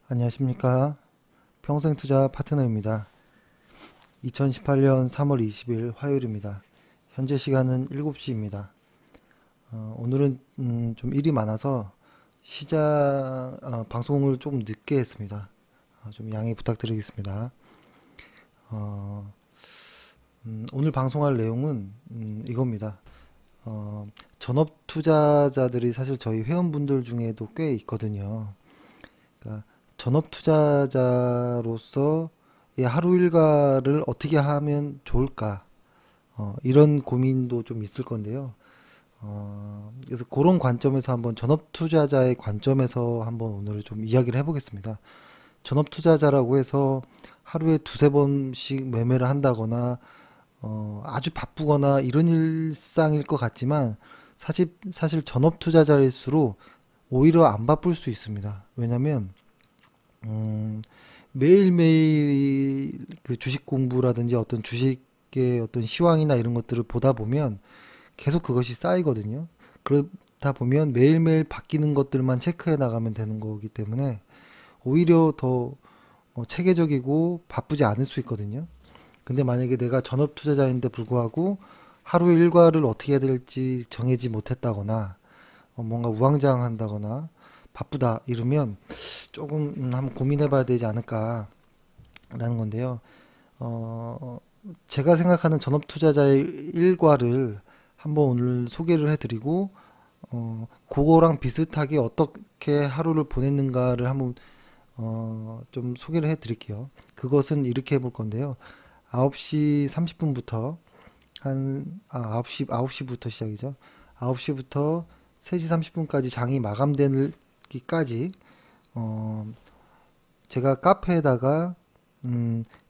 안녕하십니까. 평생투자 파트너입니다. 2018년 3월 20일 화요일입니다. 현재 시간은 7시입니다. 오늘은 좀 일이 많아서 방송을 조금 늦게 했습니다. 좀 양해 부탁드리겠습니다. 오늘 방송할 내용은 이겁니다. 전업 투자자들이 사실 저희 회원분들 중에도 꽤 있거든요. 그러니까 전업 투자자로서의 하루 일과를 어떻게 하면 좋을까? 이런 고민도 좀 있을 건데요. 그래서 그런 관점에서 한번 전업 투자자의 관점에서 한번 오늘 좀 이야기를 해보겠습니다. 전업 투자자라고 해서 하루에 두세 번씩 매매를 한다거나 아주 바쁘거나 이런 일상일 것 같지만 사실 전업 투자자일수록 오히려 안 바쁠 수 있습니다. 왜냐면 매일매일 그 주식 공부라든지 어떤 주식의 어떤 시황이나 이런 것들을 보다 보면 계속 그것이 쌓이거든요. 그러다 보면 매일매일 바뀌는 것들만 체크해 나가면 되는 거기 때문에 오히려 더 체계적이고 바쁘지 않을 수 있거든요. 근데 만약에 내가 전업 투자자인데 불구하고 하루 일과를 어떻게 해야 될지 정하지 못했다거나 뭔가 우왕좌왕한다거나 바쁘다 이러면 조금 한번 고민해 봐야 되지 않을까 라는 건데요. 제가 생각하는 전업 투자자의 일과를 한번 오늘 소개를 해드리고 그거랑 비슷하게 어떻게 하루를 보냈는가를 한번 좀 소개를 해드릴게요. 그것은 이렇게 해볼 건데요. 9시 30분부터 9시부터 시작이죠. 9시부터 3시 30분까지 장이 마감되기까지 제가 카페에다가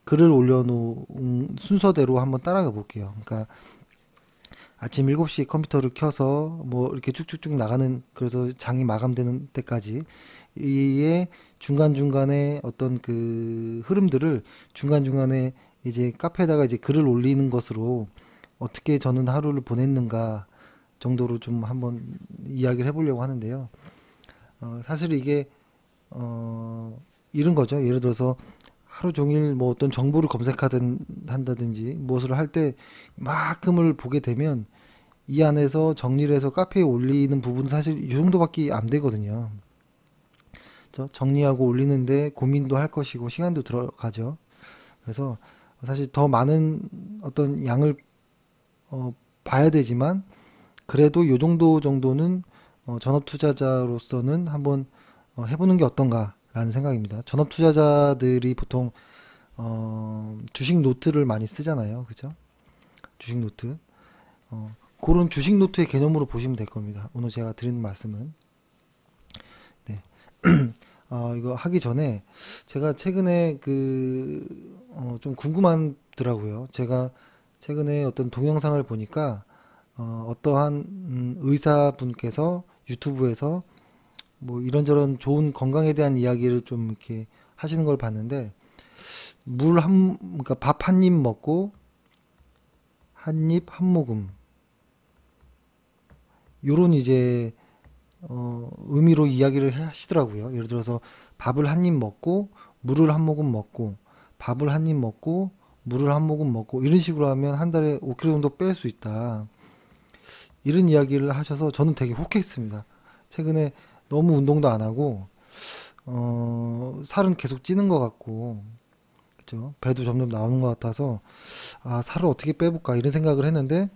글을 올려놓은 순서대로 한번 따라가 볼게요. 그러니까 아침 7시 컴퓨터를 켜서 뭐 이렇게 쭉쭉쭉 나가는, 그래서 장이 마감되는 때까지 이에 중간중간에 어떤 그 흐름들을 중간중간에 이제 카페에다가 이제 글을 올리는 것으로 어떻게 저는 하루를 보냈는가 정도로 좀 한번 이야기를 해보려고 하는데요. 사실 이게 이런 거죠. 예를 들어서 하루 종일 뭐 어떤 정보를 한다든지 무엇을 할 때 만큼을 보게 되면 이 안에서 정리를 해서 카페에 올리는 부분은 사실 이 정도밖에 안 되거든요. 정리하고 올리는데 고민도 할 것이고 시간도 들어가죠. 그래서 사실 더 많은 어떤 양을 봐야 되지만 그래도 요 정도는 전업 투자자로서는 한번 해보는 게 어떤가라는 생각입니다. 전업 투자자들이 보통 주식 노트를 많이 쓰잖아요, 그죠? 주식 노트. 그런 주식 노트의 개념으로 보시면 될 겁니다. 오늘 제가 드리는 말씀은. 네. 이거 하기 전에 제가 최근에 좀 궁금하더라고요. 제가 최근에 어떤 동영상을 보니까 어떠한 의사분께서 유튜브에서 뭐 이런저런 좋은 건강에 대한 이야기를 좀 이렇게 하시는 걸 봤는데 그러니까 밥 한 입 먹고 한 입 한 모금 요런 이제 의미로 이야기를 하시더라고요. 예를 들어서 밥을 한 입 먹고 물을 한 모금 먹고 밥을 한 입 먹고 물을 한 모금 먹고 이런 식으로 하면 한 달에 5kg 정도 뺄 수 있다. 이런 이야기를 하셔서 저는 되게 혹했습니다. 최근에 너무 운동도 안 하고 살은 계속 찌는 것 같고 그죠? 배도 점점 나오는 것 같아서 살을 어떻게 빼볼까 이런 생각을 했는데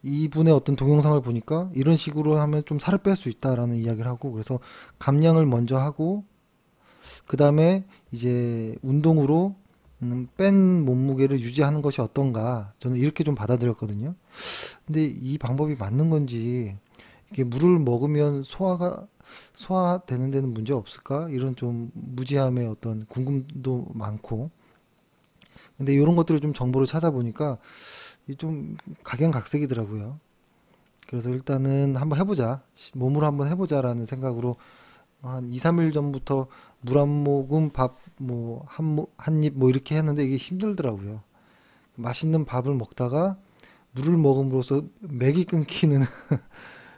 이분의 어떤 동영상을 보니까 이런 식으로 하면 좀 살을 뺄 수 있다라는 이야기를 하고, 그래서 감량을 먼저 하고 그 다음에 이제 운동으로 뺀 몸무게를 유지하는 것이 어떤가, 저는 이렇게 좀 받아들였거든요. 근데 이 방법이 맞는 건지, 이게 물을 먹으면 소화되는 데는 문제 없을까, 이런 좀 무지함의 어떤 궁금도 많고, 근데 이런 것들을 좀 정보를 찾아보니까 좀 각양각색이더라고요. 그래서 일단은 한번 해보자, 몸으로 한번 해보자라는 생각으로 한 2, 3일 전부터 물 한 모금 밥 뭐 한 입 뭐 이렇게 했는데 이게 힘들더라고요. 맛있는 밥을 먹다가 물을 먹음으로써 맥이 끊기는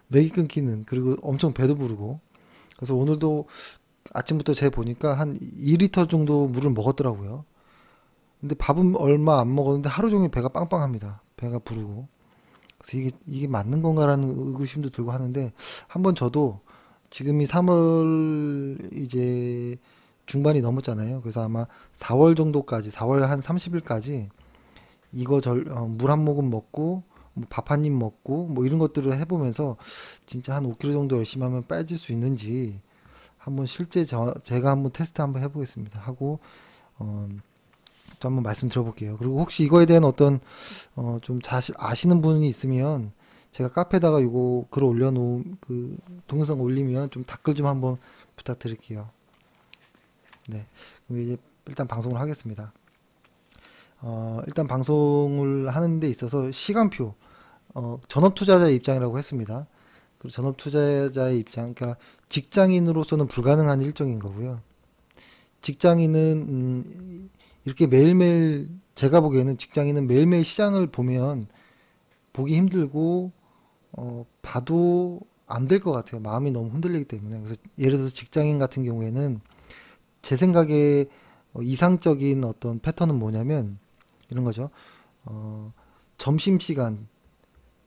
맥이 끊기는, 그리고 엄청 배도 부르고. 그래서 오늘도 아침부터 재 보니까 한 2리터 정도 물을 먹었더라고요. 근데 밥은 얼마 안 먹었는데 하루 종일 배가 빵빵합니다. 배가 부르고. 그래서 이게 맞는 건가라는 의구심도 들고 하는데, 한번 저도 지금이 3월 이제 중반이 넘었잖아요. 그래서 아마 4월 정도까지, 4월 한 30일까지 이거 물 한 모금 먹고 뭐 밥 한 입 먹고 뭐 이런 것들을 해보면서 진짜 한 5kg 정도 열심히 하면 빠질 수 있는지 한번 실제 제가 한번 테스트 한번 해보겠습니다. 하고 또 한번 말씀 들어볼게요. 그리고 혹시 이거에 대한 어떤 좀 아시는 분이 있으면 제가 카페에다가 이거 글 올려놓은 그 동영상 올리면 좀 댓글 좀 한번 부탁드릴게요. 네, 그럼 이제 일단 방송을 하겠습니다. 일단 방송을 하는 데 있어서 시간표, 전업 투자자의 입장이라고 했습니다. 그리고 전업 투자자의 입장, 그러니까 직장인으로서는 불가능한 일정인 거고요. 직장인은 이렇게 매일매일, 제가 보기에는 직장인은 매일매일 시장을 보면 보기 힘들고 봐도 안 될 것 같아요. 마음이 너무 흔들리기 때문에. 그래서 예를 들어서 직장인 같은 경우에는 제 생각에 이상적인 어떤 패턴은 뭐냐면 이런 거죠. 점심시간,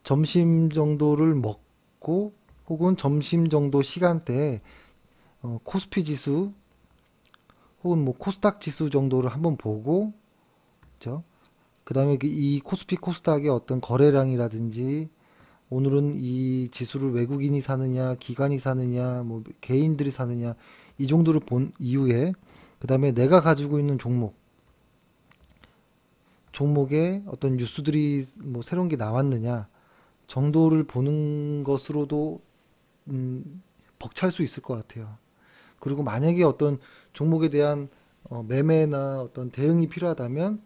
점심 정도를 먹고 혹은 점심 정도 시간대에 코스피 지수 혹은 뭐 코스닥 지수 정도를 한번 보고, 그죠? 그 다음에 이 코스피 코스닥의 어떤 거래량이라든지 오늘은 이 지수를 외국인이 사느냐, 기관이 사느냐, 뭐 개인들이 사느냐, 이 정도를 본 이후에 그 다음에 내가 가지고 있는 종목에 어떤 뉴스들이 뭐 새로운 게 나왔느냐 정도를 보는 것으로도 벅찰 수 있을 것 같아요. 그리고 만약에 어떤 종목에 대한 매매나 어떤 대응이 필요하다면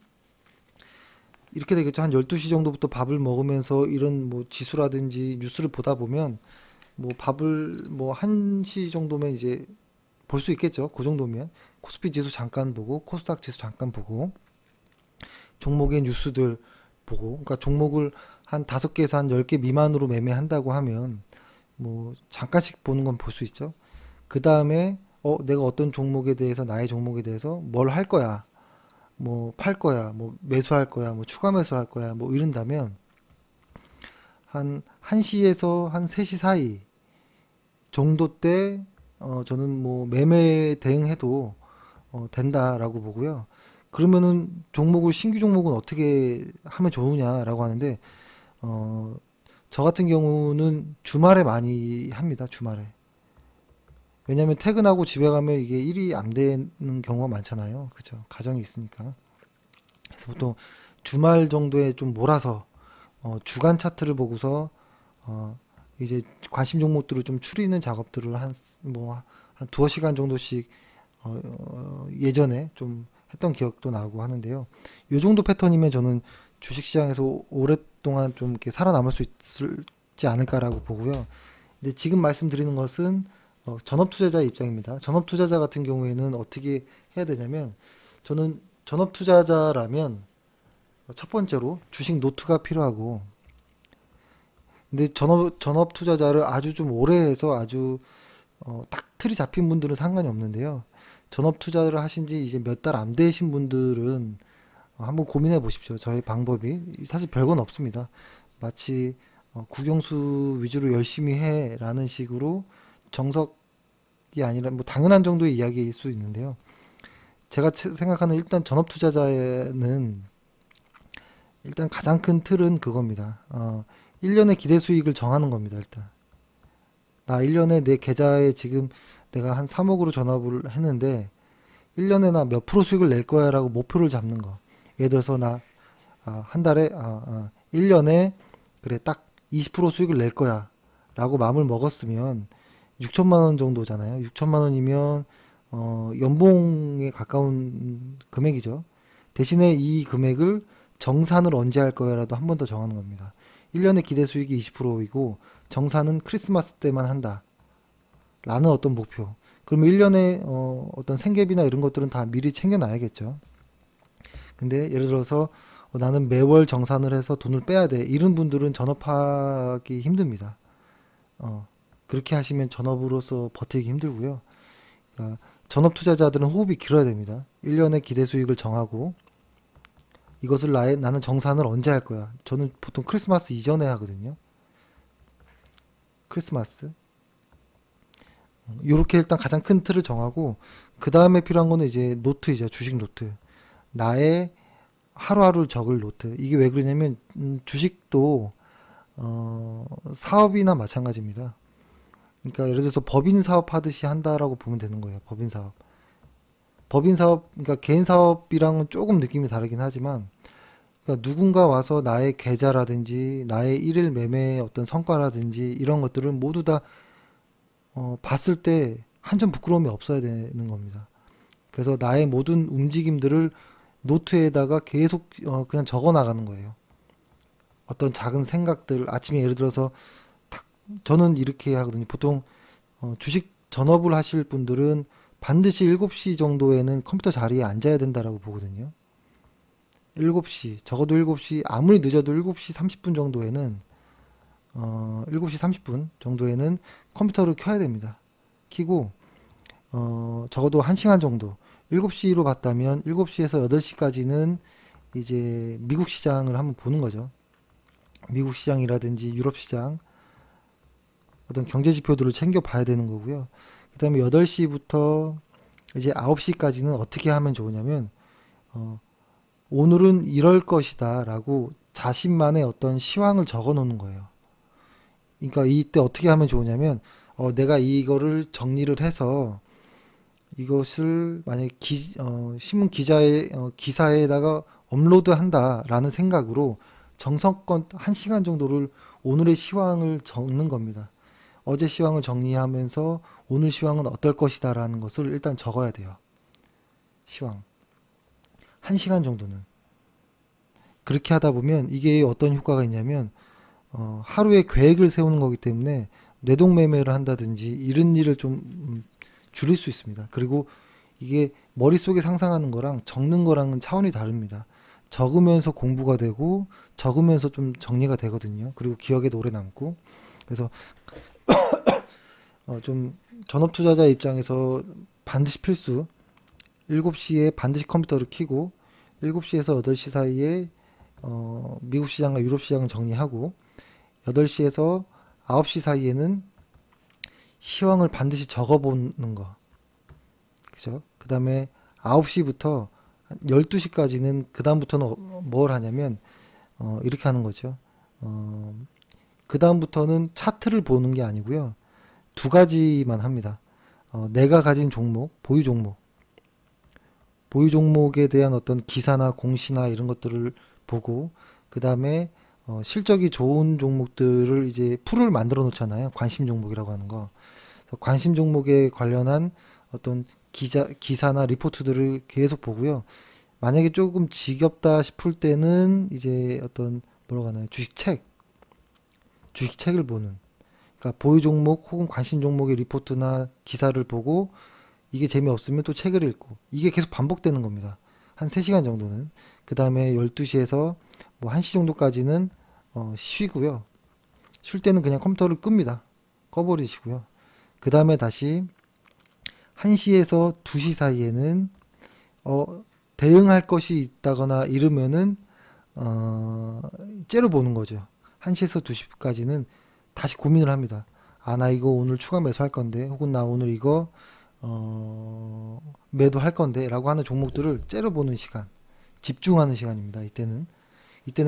이렇게 되겠죠. 한 12시 정도부터 밥을 먹으면서 이런 뭐 지수라든지 뉴스를 보다 보면 뭐 밥을 뭐 1시 정도면 이제 볼 수 있겠죠. 그 정도면 코스피 지수 잠깐 보고 코스닥 지수 잠깐 보고 종목의 뉴스들 보고, 그러니까 종목을 한 5개에서 한 10개 미만으로 매매한다고 하면 뭐 잠깐씩 보는 건 볼 수 있죠. 그 다음에 내가 어떤 종목에 대해서, 나의 종목에 대해서 뭘 할 거야, 뭐 팔 거야, 뭐 매수할 거야, 뭐 추가 매수할 거야, 뭐 이런다면 한 1시에서 한 3시 사이 정도 때 저는 뭐 매매 대응해도 된다라고 보고요. 그러면은 신규 종목은 어떻게 하면 좋으냐라고 하는데, 저 같은 경우는 주말에 많이 합니다. 주말에. 왜냐면 퇴근하고 집에 가면 이게 일이 안 되는 경우가 많잖아요. 그죠? 가정이 있으니까. 그래서 보통 주말 정도에 좀 몰아서 주간 차트를 보고서 이제 관심 종목들을 좀 추리는 작업들을 한 두어 시간 정도씩 예전에 좀 했던 기억도 나고 하는데요. 요 정도 패턴이면 저는 주식시장에서 오랫동안 좀 이렇게 살아남을 수 있지 않을까라고 보고요. 근데 지금 말씀드리는 것은 전업 투자자의 입장입니다. 전업 투자자 같은 경우에는 어떻게 해야 되냐면, 저는 전업 투자자라면 첫 번째로 주식 노트가 필요하고, 근데 전업 투자자를 아주 좀 오래 해서 아주 딱 틀이 잡힌 분들은 상관이 없는데요. 전업 투자를 하신 지 이제 몇 달 안 되신 분들은 한번 고민해 보십시오. 저의 방법이 사실 별건 없습니다. 마치 국영수 위주로 열심히 해라는 식으로 정석이 아니라 뭐 당연한 정도의 이야기일 수 있는데요. 제가 생각하는 일단 전업 투자자는 일단 가장 큰 틀은 그겁니다. 1년의 기대 수익을 정하는 겁니다. 일단 나 1년에 내 계좌에 지금 내가 한 3억으로 전업을 했는데 1년에 나 몇 프로 수익을 낼 거야 라고 목표를 잡는 거. 예를 들어서 나 한 달에 1년에 그래 딱 20% 수익을 낼 거야 라고 마음을 먹었으면 6천만 원 정도잖아요. 6천만 원이면 연봉에 가까운 금액이죠. 대신에 이 금액을 정산을 언제 할 거야라도 한 번 더 정하는 겁니다. 1년의 기대 수익이 20%이고 정산은 크리스마스 때만 한다 라는 어떤 목표. 그러면 1년에 어떤 생계비나 이런 것들은 다 미리 챙겨놔야겠죠. 근데 예를 들어서 나는 매월 정산을 해서 돈을 빼야 돼. 이런 분들은 전업하기 힘듭니다. 그렇게 하시면 전업으로서 버티기 힘들고요. 그러니까 전업 투자자들은 호흡이 길어야 됩니다. 1년의 기대 수익을 정하고 이것을 나는 정산을 언제 할 거야. 저는 보통 크리스마스 이전에 하거든요. 크리스마스. 요렇게 일단 가장 큰 틀을 정하고 그 다음에 필요한 거는 이제 노트이죠. 주식 노트. 나의 하루하루 적을 노트. 이게 왜 그러냐면 주식도 사업이나 마찬가지입니다. 그러니까 예를 들어서 법인 사업 하듯이 한다라고 보면 되는 거예요. 법인 사업. 법인 사업, 그러니까 개인 사업이랑은 조금 느낌이 다르긴 하지만, 그러니까 누군가 와서 나의 계좌라든지 나의 일일 매매의 어떤 성과라든지 이런 것들을 모두 다 봤을 때 한 점 부끄러움이 없어야 되는 겁니다. 그래서 나의 모든 움직임들을 노트에다가 계속 그냥 적어 나가는 거예요. 어떤 작은 생각들, 아침에 예를 들어서 저는 이렇게 하거든요. 보통 주식 전업을 하실 분들은 반드시 7시 정도에는 컴퓨터 자리에 앉아야 된다라고 보거든요. 7시, 적어도 7시, 아무리 늦어도 7시 30분 정도에는 7시 30분 정도에는 컴퓨터를 켜야 됩니다. 켜고 적어도 1시간 정도 7시로 봤다면 7시에서 8시까지는 이제 미국 시장을 한번 보는 거죠. 미국 시장이라든지 유럽 시장 어떤 경제 지표들을 챙겨 봐야 되는 거고요. 그 다음에 8시부터 이제 9시까지는 어떻게 하면 좋으냐면 오늘은 이럴 것이다 라고 자신만의 어떤 시황을 적어 놓는 거예요. 그러니까 이때 어떻게 하면 좋으냐면 내가 이거를 정리를 해서 이것을 만약에 신문 기자의 기사에다가 업로드 한다라는 생각으로 정성껏 1시간 정도를 오늘의 시황을 적는 겁니다. 어제 시황을 정리하면서 오늘 시황은 어떨 것이다 라는 것을 일단 적어야 돼요. 시황. 1시간 정도는. 그렇게 하다 보면 이게 어떤 효과가 있냐면 하루에 계획을 세우는 거기 때문에 뇌동매매를 한다든지 이런 일을 좀 줄일 수 있습니다. 그리고 이게 머릿속에 상상하는 거랑 적는 거랑은 차원이 다릅니다. 적으면서 공부가 되고 적으면서 좀 정리가 되거든요. 그리고 기억에도 오래 남고. 그래서 좀 전업 투자자 입장에서 반드시 필수 7시에 반드시 컴퓨터를 켜고 7시에서 8시 사이에 미국 시장과 유럽 시장을 정리하고 8시에서 9시 사이에는 시황을 반드시 적어보는 거. 그죠? 그 다음에 9시부터 12시까지는 그 다음부터는 뭘 하냐면 이렇게 하는 거죠. 그 다음부터는 차트를 보는 게 아니고요. 두 가지만 합니다. 내가 가진 종목, 보유 종목. 보유 종목에 대한 어떤 기사나 공시나 이런 것들을 보고 그 다음에 실적이 좋은 종목들을 이제 풀을 만들어 놓잖아요. 관심 종목이라고 하는 거. 관심 종목에 관련한 어떤 기사나 리포트들을 계속 보고요. 만약에 조금 지겹다 싶을 때는 이제 어떤 뭐라고 하나요? 주식책을 보는. 그러니까 보유 종목 혹은 관심 종목의 리포트나 기사를 보고 이게 재미없으면 또 책을 읽고 이게 계속 반복되는 겁니다. 한 3시간 정도는. 그 다음에 12시에서 뭐 1시 정도까지는 쉬고요. 쉴 때는 그냥 컴퓨터를 끕니다. 꺼버리시고요. 그 다음에 다시 1시에서 2시 사이에는 대응할 것이 있다거나 이러면은 째려 보는 거죠. 1시에서 2시까지는 다시 고민을 합니다. 아, 나 이거 오늘 추가 매수할 건데 혹은 나 오늘 이거 매도할 건데 라고 하는 종목들을 째려보는 시간, 집중하는 시간입니다. 이때는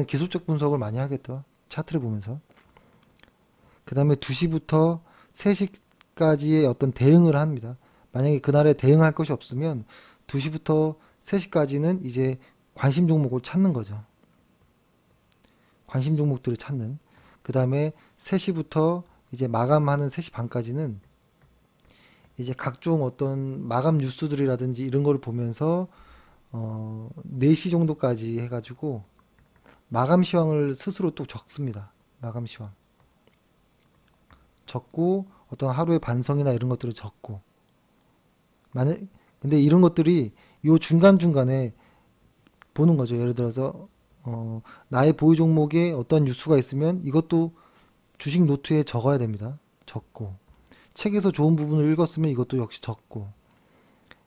기술적 분석을 많이 하겠죠. 차트를 보면서. 그 다음에 2시부터 3시까지의 어떤 대응을 합니다. 만약에 그날에 대응할 것이 없으면 2시부터 3시까지는 이제 관심 종목을 찾는 거죠. 관심 종목들을 찾는. 그 다음에 3시부터 이제 마감하는 3시 반까지는 이제 각종 어떤 마감 뉴스들이라든지 이런 거를 보면서 4시 정도까지 해가지고 마감 시황을 스스로 또 적습니다. 마감 시황. 적고 어떤 하루의 반성이나 이런 것들을 적고 근데 이런 것들이 요 중간중간에 보는 거죠. 예를 들어서 나의 보유 종목에 어떤 뉴스가 있으면 이것도 주식 노트에 적어야 됩니다. 적고 책에서 좋은 부분을 읽었으면 이것도 역시 적고,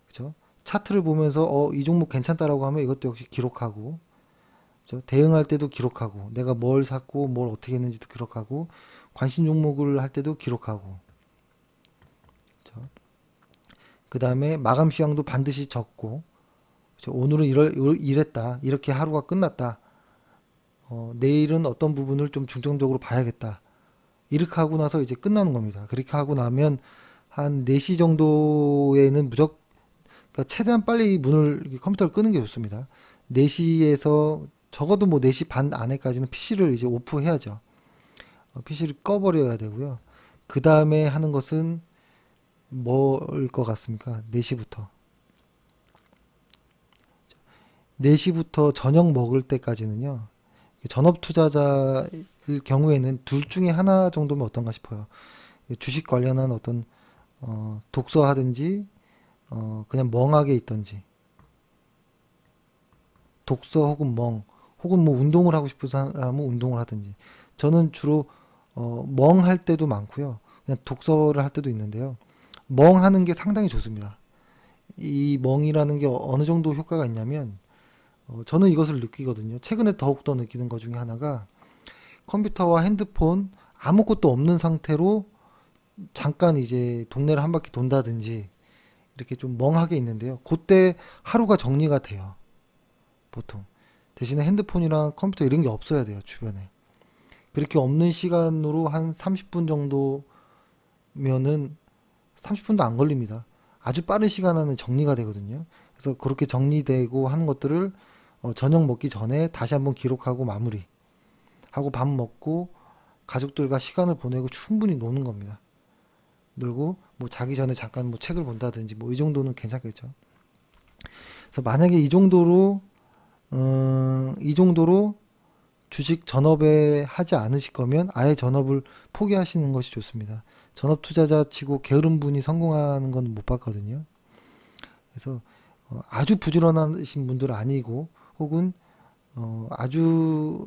그죠? 차트를 보면서 이 종목 괜찮다라고 하면 이것도 역시 기록하고, 그죠? 대응할 때도 기록하고, 내가 뭘 샀고 뭘 어떻게 했는지도 기록하고, 관심 종목을 할 때도 기록하고, 그 다음에 마감 시황도 반드시 적고, 그죠? 오늘은 이랬다, 이렇게 하루가 끝났다, 내일은 어떤 부분을 좀 중점적으로 봐야겠다, 이렇게 하고 나서 이제 끝나는 겁니다. 그렇게 하고 나면 한 4시 정도에는 그러니까 최대한 빨리 컴퓨터를 끄는 게 좋습니다. 4시에서 적어도 뭐 4시 반 안에까지는 PC를 이제 오프해야죠. PC를 꺼버려야 되고요. 그 다음에 하는 것은 뭘 것 같습니까? 4시부터. 4시부터 저녁 먹을 때까지는요. 전업 투자자일 경우에는 둘 중에 하나 정도면 어떤가 싶어요. 주식 관련한 어떤 독서하든지 그냥 멍하게 있던지, 독서 혹은 혹은 뭐 운동을 하고 싶은 사람은 운동을 하든지. 저는 주로 멍할 때도 많고요. 그냥 독서를 할 때도 있는데요. 멍하는 게 상당히 좋습니다. 이 멍이라는 게 어느 정도 효과가 있냐면, 저는 이것을 느끼거든요. 최근에 더욱더 느끼는 것 중에 하나가, 컴퓨터와 핸드폰 아무것도 없는 상태로 잠깐 이제 동네를 한 바퀴 돈다든지 이렇게 좀 멍하게 있는데요. 그때 하루가 정리가 돼요. 보통. 대신에 핸드폰이랑 컴퓨터 이런 게 없어야 돼요. 주변에. 그렇게 없는 시간으로 한 30분 정도면은 30분도 안 걸립니다. 아주 빠른 시간 안에 정리가 되거든요. 그래서 그렇게 정리되고 하는 것들을 저녁 먹기 전에 다시 한번 기록하고 마무리 하고 밥 먹고 가족들과 시간을 보내고 충분히 노는 겁니다. 놀고 뭐 자기 전에 잠깐 뭐 책을 본다든지 뭐 이 정도는 괜찮겠죠. 그래서 만약에 이 정도로 주식 전업에 하지 않으실 거면 아예 전업을 포기하시는 것이 좋습니다. 전업 투자자 치고 게으른 분이 성공하는 건 못 봤거든요. 그래서 아주 부지런하신 분들 아니고, 혹은 아주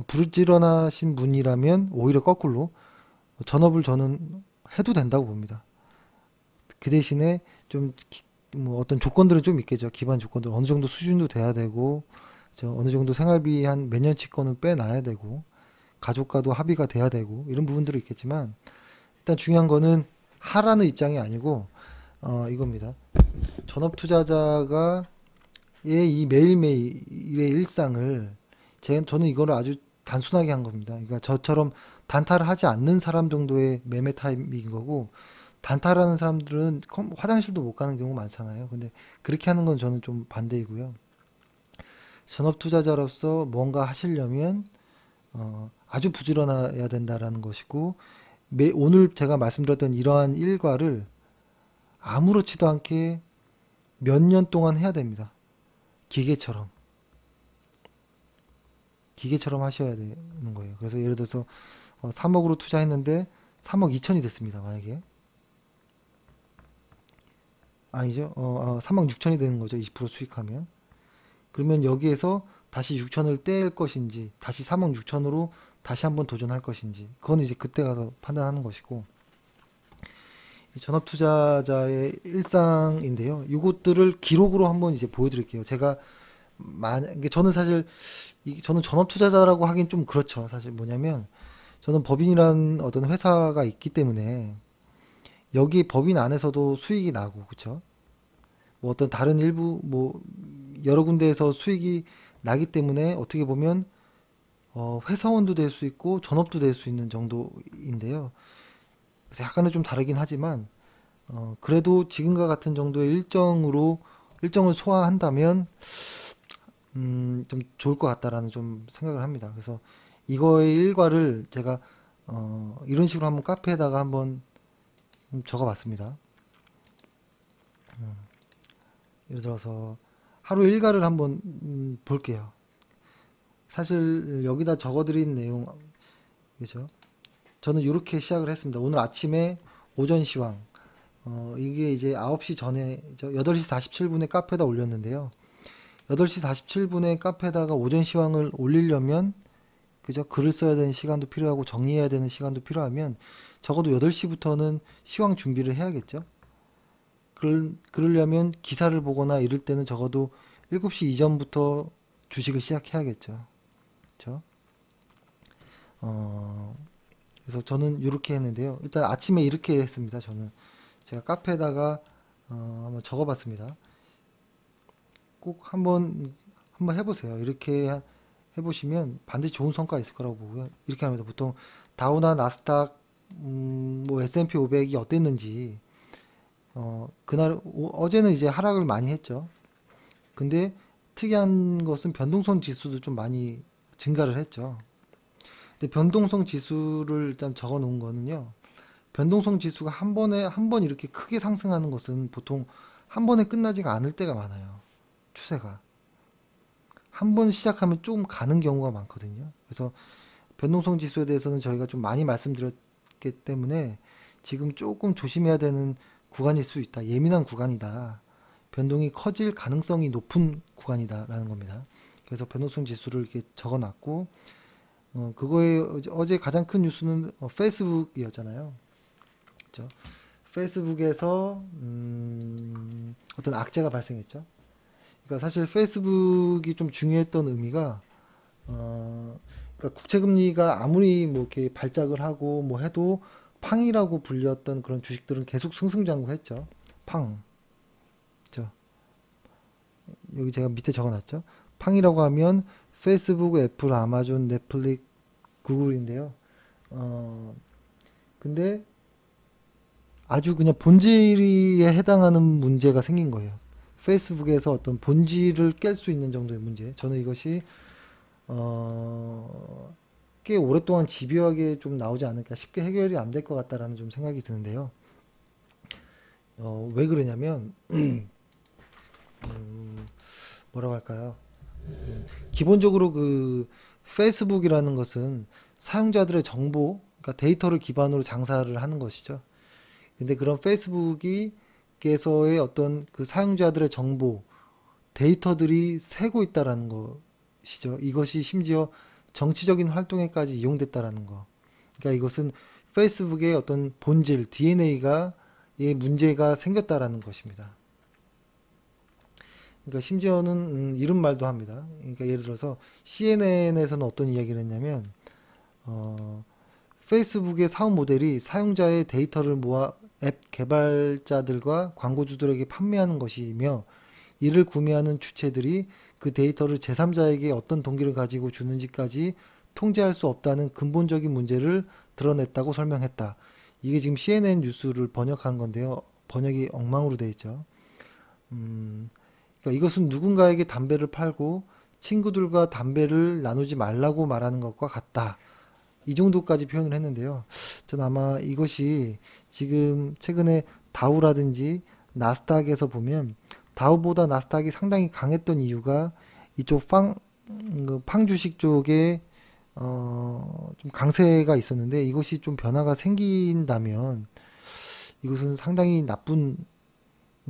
부지런하신 분이라면 오히려 거꾸로 전업을 저는 해도 된다고 봅니다. 그 대신에 좀 뭐 어떤 조건들은 좀 있겠죠. 기반 조건들 어느 정도 수준도 돼야 되고, 어느 정도 생활비 한 몇 년치 거는 빼놔야 되고, 가족과도 합의가 돼야 되고, 이런 부분들이 있겠지만, 일단 중요한 거는 하라는 입장이 아니고 이겁니다. 전업 투자자가 이 매일매일의 일상을, 저는 이거를 아주 단순하게 한 겁니다. 그러니까 저처럼 단타를 하지 않는 사람 정도의 매매 타입인 거고, 단타라는 사람들은 화장실도 못 가는 경우 많잖아요. 근데 그렇게 하는 건 저는 좀 반대이고요. 전업 투자자로서 뭔가 하시려면 아주 부지런해야 된다라는 것이고, 오늘 제가 말씀드렸던 이러한 일과를 아무렇지도 않게 몇 년 동안 해야 됩니다. 기계처럼 하셔야 되는 거예요. 그래서 예를 들어서 3억으로 투자했는데 3억 2천이 됐습니다. 만약에 아니죠. 3억 6천이 되는 거죠. 20% 수익하면. 그러면 여기에서 다시 6천을 뗄 것인지, 다시 3억 6천으로 다시 한번 도전할 것인지, 그건 이제 그때 가서 판단하는 것이고, 이 전업 투자자의 일상인데요. 이것들을 기록으로 한번 이제 보여드릴게요. 제가 만약에 저는 사실 저는 전업 투자자라고 하긴 좀 그렇죠. 사실 뭐냐면, 저는 법인이란 어떤 회사가 있기 때문에 여기 법인 안에서도 수익이 나고, 그쵸? 뭐 어떤 다른 일부 뭐 여러 군데에서 수익이 나기 때문에 어떻게 보면 회사원도 될 수 있고 전업도 될 수 있는 정도인데요. 그래서 약간은 좀 다르긴 하지만 그래도 지금과 같은 정도의 일정을 소화한다면 좀 좋을 것 같다라는 좀 생각을 합니다. 그래서 이거의 일과를 제가 이런 식으로 한번 카페에다가 한번 적어봤습니다. 예를 들어서 하루 일과를 한번 볼게요. 사실 여기다 적어드린 내용, 그죠? 저는 이렇게 시작을 했습니다. 오늘 아침에 오전 시황, 이게 이제 9시 전에 8시 47분에 카페에다 올렸는데요. 8시 47분에 카페에다가 오전 시황을 올리려면 그죠? 글을 써야 되는 시간도 필요하고 정리해야 되는 시간도 필요하면 적어도 8시부터는 시황 준비를 해야겠죠. 그러려면 기사를 보거나 이럴 때는 적어도 7시 이전부터 주식을 시작해야겠죠. 그렇죠? 그래서 저는 이렇게 했는데요. 일단 아침에 이렇게 했습니다. 저는 제가 카페에다가 한번 적어봤습니다. 꼭 한번 해보세요. 이렇게 해보시면 반드시 좋은 성과가 있을 거라고 보고요. 이렇게 합니다. 보통 다우나 나스닥 뭐 S&P 500이 어땠는지 어제는 이제 하락을 많이 했죠. 근데 특이한 것은 변동성 지수도 좀 많이 증가를 했죠. 근데 변동성 지수를 일단 적어 놓은 거는요. 변동성 지수가 한 번 이렇게 크게 상승하는 것은 보통 한 번에 끝나지가 않을 때가 많아요. 추세가. 한 번 시작하면 좀 가는 경우가 많거든요. 그래서 변동성 지수에 대해서는 저희가 좀 많이 말씀드렸기 때문에 지금 조금 조심해야 되는 구간일 수 있다. 예민한 구간이다. 변동이 커질 가능성이 높은 구간이다라는 겁니다. 그래서 변동성 지수를 이렇게 적어놨고 그거에 어제 가장 큰 뉴스는 페이스북이었잖아요. 그렇죠? 페이스북에서 어떤 악재가 발생했죠. 그러니까 사실 페이스북이 좀 중요했던 의미가 그러니까 국채금리가 아무리 뭐 이렇게 발작을 하고 뭐 해도 팡이라고 불렸던 그런 주식들은 계속 승승장구했죠. 팡. 그렇죠? 여기 제가 밑에 적어놨죠. 팡이라고 하면 페이스북, 애플, 아마존, 넷플릭스, 구글인데요. 근데 아주 그냥 본질에 해당하는 문제가 생긴 거예요. 페이스북에서 어떤 본질을 깰 수 있는 정도의 문제. 저는 이것이 꽤 오랫동안 집요하게 좀 나오지 않을까, 쉽게 해결이 안 될 것 같다라는 좀 생각이 드는데요. 왜 그러냐면 뭐라고 할까요? 기본적으로 그 페이스북이라는 것은 사용자들의 정보, 그러니까 데이터를 기반으로 장사를 하는 것이죠. 근데 그런 페이스북에서의 어떤 그 사용자들의 정보, 데이터들이 새고 있다라는 것이죠. 이것이 심지어 정치적인 활동에까지 이용됐다라는 거. 그러니까 이것은 페이스북의 어떤 본질, DNA가 의 문제가 생겼다라는 것입니다. 그러니까 심지어는 이런 말도 합니다. 그러니까 예를 들어서 CNN에서는 어떤 이야기를 했냐면 페이스북의 사업 모델이 사용자의 데이터를 모아 앱 개발자들과 광고주들에게 판매하는 것이며 이를 구매하는 주체들이 그 데이터를 제3자에게 어떤 동기를 가지고 주는지까지 통제할 수 없다는 근본적인 문제를 드러냈다고 설명했다. 이게 지금 CNN 뉴스를 번역한 건데요. 번역이 엉망으로 되어 있죠. 그러니까 이것은 누군가에게 담배를 팔고 친구들과 담배를 나누지 말라고 말하는 것과 같다. 이 정도까지 표현을 했는데요. 전 아마 이것이 지금 최근에 다우라든지 나스닥에서 보면 다우보다 나스닥이 상당히 강했던 이유가 이쪽 팡 주식 쪽에 좀 강세가 있었는데 이것이 좀 변화가 생긴다면 이것은 상당히 나쁜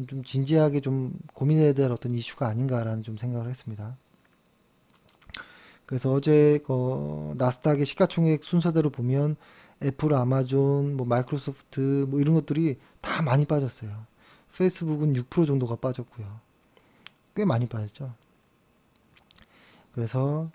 좀 진지하게 좀 고민해야 될 어떤 이슈가 아닌가라는 좀 생각을 했습니다. 그래서 어제 나스닥의 시가총액 순서대로 보면 애플, 아마존, 뭐 마이크로소프트 뭐 이런 것들이 다 많이 빠졌어요. 페이스북은 6% 정도가 빠졌고요. 꽤 많이 빠졌죠. 그래서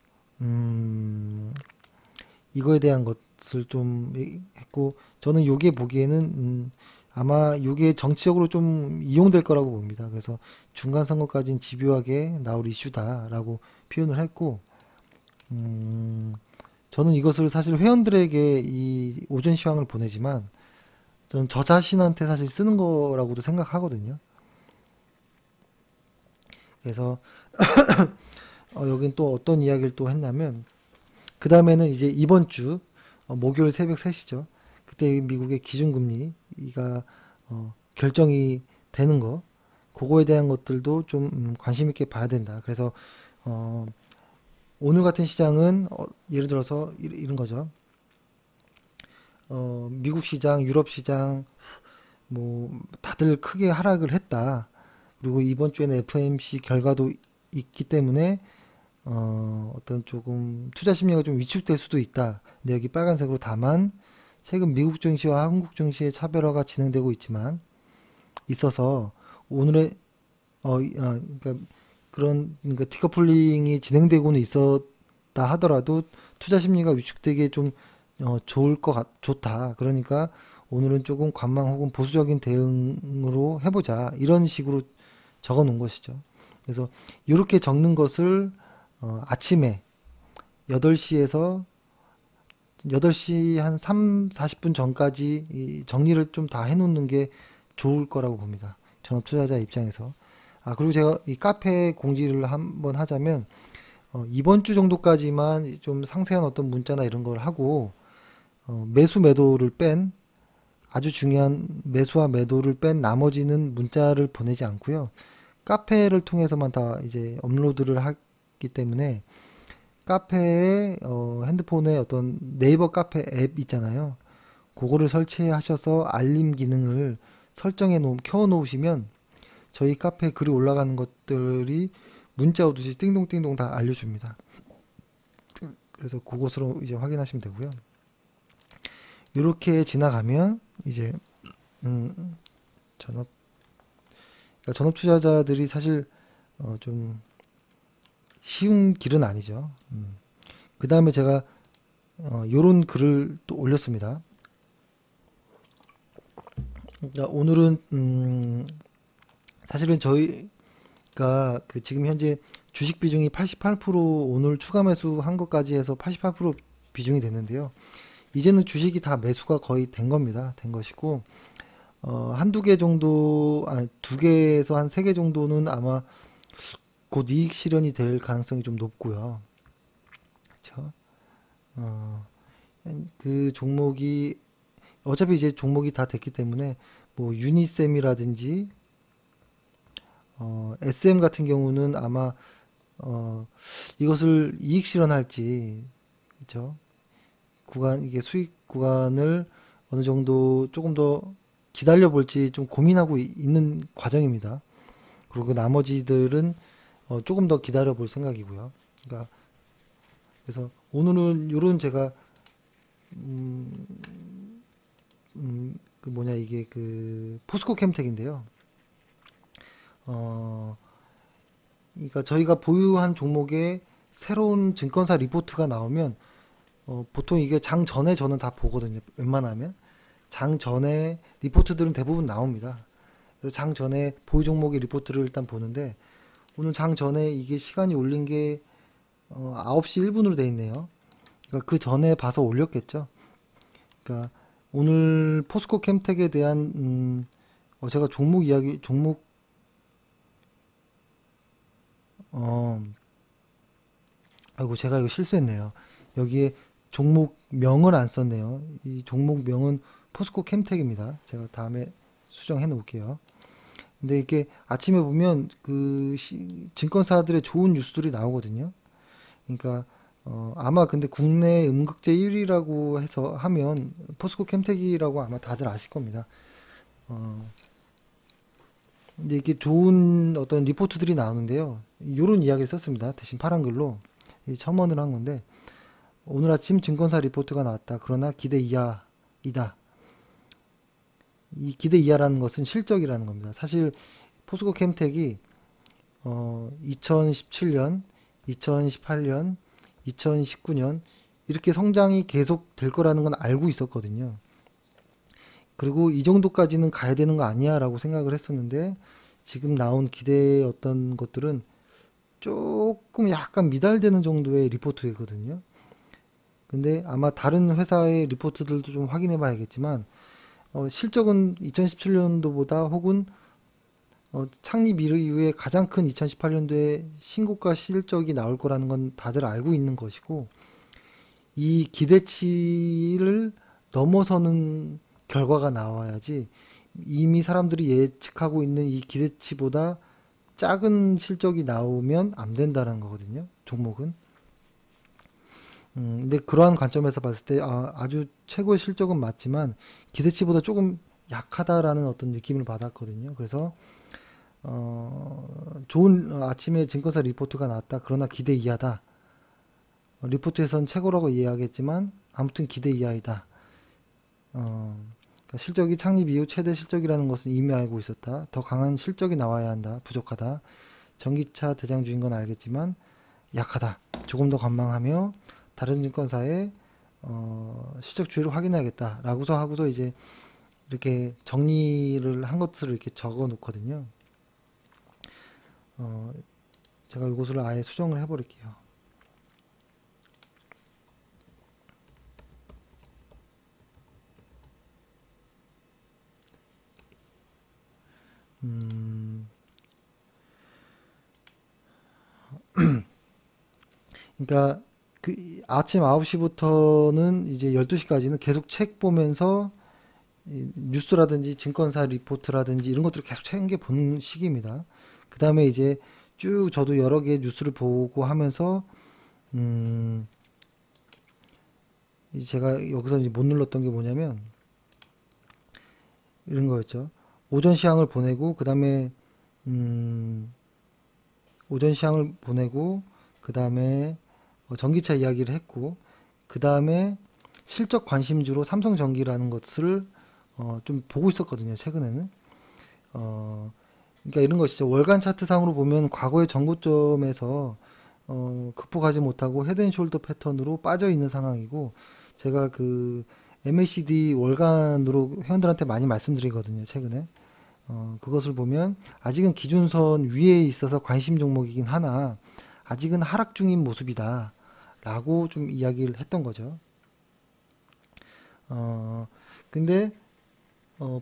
이거에 대한 것을 좀 했고 저는 요게 보기에는 아마 요게 정치적으로 좀 이용될 거라고 봅니다. 그래서 중간 선거까지는 집요하게 나올 이슈다라고 표현을 했고 저는 이것을 사실 회원들에게 이 오전 시황을 보내지만 저는 저 자신한테 사실 쓰는 거라고도 생각하거든요. 그래서 여긴 또 어떤 이야기를 또 했냐면 그 다음에는 이제 이번 주 목요일 새벽 3시죠. 그때 미국의 기준금리가 결정이 되는 거 그거에 대한 것들도 좀 관심 있게 봐야 된다. 그래서 오늘 같은 시장은 예를 들어서 이런 거죠. 미국 시장, 유럽 시장 뭐 다들 크게 하락을 했다. 그리고 이번 주에는 FOMC 결과도 있기 때문에 어떤 조금 투자 심리가 좀 위축될 수도 있다. 근데 여기 빨간색으로 다만 최근 미국 증시와 한국 증시의 차별화가 진행되고 있지만 있어서 오늘의 그러니까 그러니까 디커플링이 진행되고는 있었다 하더라도 투자 심리가 위축되기에 좀 좋다. 그러니까 오늘은 조금 관망 혹은 보수적인 대응으로 해보자. 이런 식으로 적어 놓은 것이죠. 그래서 이렇게 적는 것을 아침에 8시에서 8시 한 3, 40분 전까지 이 정리를 좀 다 해놓는 게 좋을 거라고 봅니다. 전업 투자자 입장에서. 그리고 제가 이 카페 공지를 한번 하자면, 이번 주 정도까지만 좀 상세한 어떤 문자나 이런 걸 하고, 매수 매도를 뺀, 아주 중요한 매수와 매도를 뺀 나머지는 문자를 보내지 않고요. 카페를 통해서만 다 이제 업로드를 하기 때문에, 카페에 핸드폰에 어떤 네이버 카페 앱 있잖아요. 그거를 설치하셔서 알림 기능을 켜 놓으시면 저희 카페에 글이 올라가는 것들이 문자 오듯이 띵동띵동 다 알려줍니다. 그래서 그것으로 이제 확인하시면 되고요. 이렇게 지나가면 이제 전업 그러니까 전업 투자자들이 사실 좀 쉬운 길은 아니죠. 그 다음에 제가 요런 글을 또 올렸습니다. 그러니까 오늘은 사실은 저희가 그 지금 현재 주식 비중이 88% 오늘 추가 매수한 것까지 해서 88% 비중이 됐는데요. 이제는 주식이 다 매수가 거의 된 겁니다. 된 것이고 한두 개 정도, 두 개에서 한 세 개 정도는 아마 곧 이익 실현이 될 가능성이 좀 높고요. 그렇죠? 그 종목이 어차피 이제 종목이 다 됐기 때문에 뭐 유니셈이라든지 SM 같은 경우는 아마 이것을 이익 실현할지, 그렇죠? 이게 수익 구간을 어느 정도 조금 더 기다려 볼지 좀 고민하고 있는 과정입니다. 그리고 나머지들은 조금 더 기다려 볼 생각이고요. 그러니까 그래서 오늘은 요런 제가 그 뭐냐 이게 그 포스코 캠텍인데요. 그러니까 저희가 보유한 종목에 새로운 증권사 리포트가 나오면 보통 이게 장 전에 저는 다 보거든요. 웬만하면 장 전에 리포트들은 대부분 나옵니다. 그래서 장 전에 보유 종목의 리포트를 일단 보는데 오늘 장 전에 이게 시간이 올린 게 9시 1분으로 돼 있네요. 그러니까 그 전에 봐서 올렸겠죠. 그러니까 오늘 포스코 캠텍에 대한 제가 아이고 제가 이거 실수했네요. 여기에 종목명을 안 썼네요. 이 종목명은 포스코 캠텍입니다. 제가 다음에 수정해 놓을게요. 근데 이게 아침에 보면 그 증권사들의 좋은 뉴스들이 나오거든요. 그러니까 아마 근데 국내 음극재 1위라고 해서 하면 포스코 캠텍이라고 아마 다들 아실 겁니다. 근데 이게 좋은 어떤 리포트들이 나오는데요. 요런 이야기를 썼습니다. 대신 파란 글로 첨언을 한 건데 오늘 아침 증권사 리포트가 나왔다. 그러나 기대 이하이다. 이 기대 이하라는 것은 실적이라는 겁니다. 사실 포스코 캠텍이 2017년, 2018년, 2019년 이렇게 성장이 계속 될 거라는 건 알고 있었거든요. 그리고 이 정도까지는 가야 되는 거 아니야 라고 생각을 했었는데 지금 나온 기대의 어떤 것들은 조금 약간 미달되는 정도의 리포트거든요. 근데 아마 다른 회사의 리포트들도 좀 확인해 봐야겠지만 실적은 2017년도보다 혹은 창립 이후에 가장 큰 2018년도에 신고가 실적이 나올 거라는 건 다들 알고 있는 것이고 이 기대치를 넘어서는 결과가 나와야지 이미 사람들이 예측하고 있는 이 기대치보다 작은 실적이 나오면 안 된다는 거거든요. 종목은. 근데 그러한 관점에서 봤을 때 아주 최고의 실적은 맞지만 기대치보다 조금 약하다라는 어떤 느낌을 받았거든요. 그래서 좋은 아침에 증권사 리포트가 나왔다. 그러나 기대 이하다. 리포트에선 최고라고 이해하겠지만 아무튼 기대 이하이다. 그러니까 실적이 창립 이후 최대 실적이라는 것은 이미 알고 있었다. 더 강한 실적이 나와야 한다. 부족하다. 전기차 대장주인 건 알겠지만 약하다. 조금 더 관망하며 다른 증권사의 실적 주의를 확인해야겠다. 라고서 하고서 이제 이렇게 정리를 한 것들을 이렇게 적어 놓거든요. 제가 이것을 아예 수정을 해버릴게요. 그러니까 그 아침 9시부터는 이제 12시까지는 계속 책 보면서 뉴스라든지 증권사 리포트라든지 이런 것들을 계속 챙겨 보는 시기입니다. 그 다음에 이제 쭉 저도 여러 개 뉴스를 보고 하면서 이제 제가 여기서 이제 못 눌렀던 게 뭐냐면 이런 거였죠. 오전 시황을 보내고 그 다음에 오전 시황을 보내고 그 다음에 전기차 이야기를 했고 그 다음에 실적 관심주로 삼성전기라는 것을 좀 보고 있었거든요. 최근에는 그러니까 이런 것이죠. 월간 차트상으로 보면 과거의 전고점에서 극복하지 못하고 헤드앤숄더 패턴으로 빠져 있는 상황이고 제가 그 MACD 월간으로 회원들한테 많이 말씀드리거든요. 최근에 그것을 보면 아직은 기준선 위에 있어서 관심 종목이긴 하나 아직은 하락 중인 모습이다 라고 좀 이야기를 했던 거죠. 근데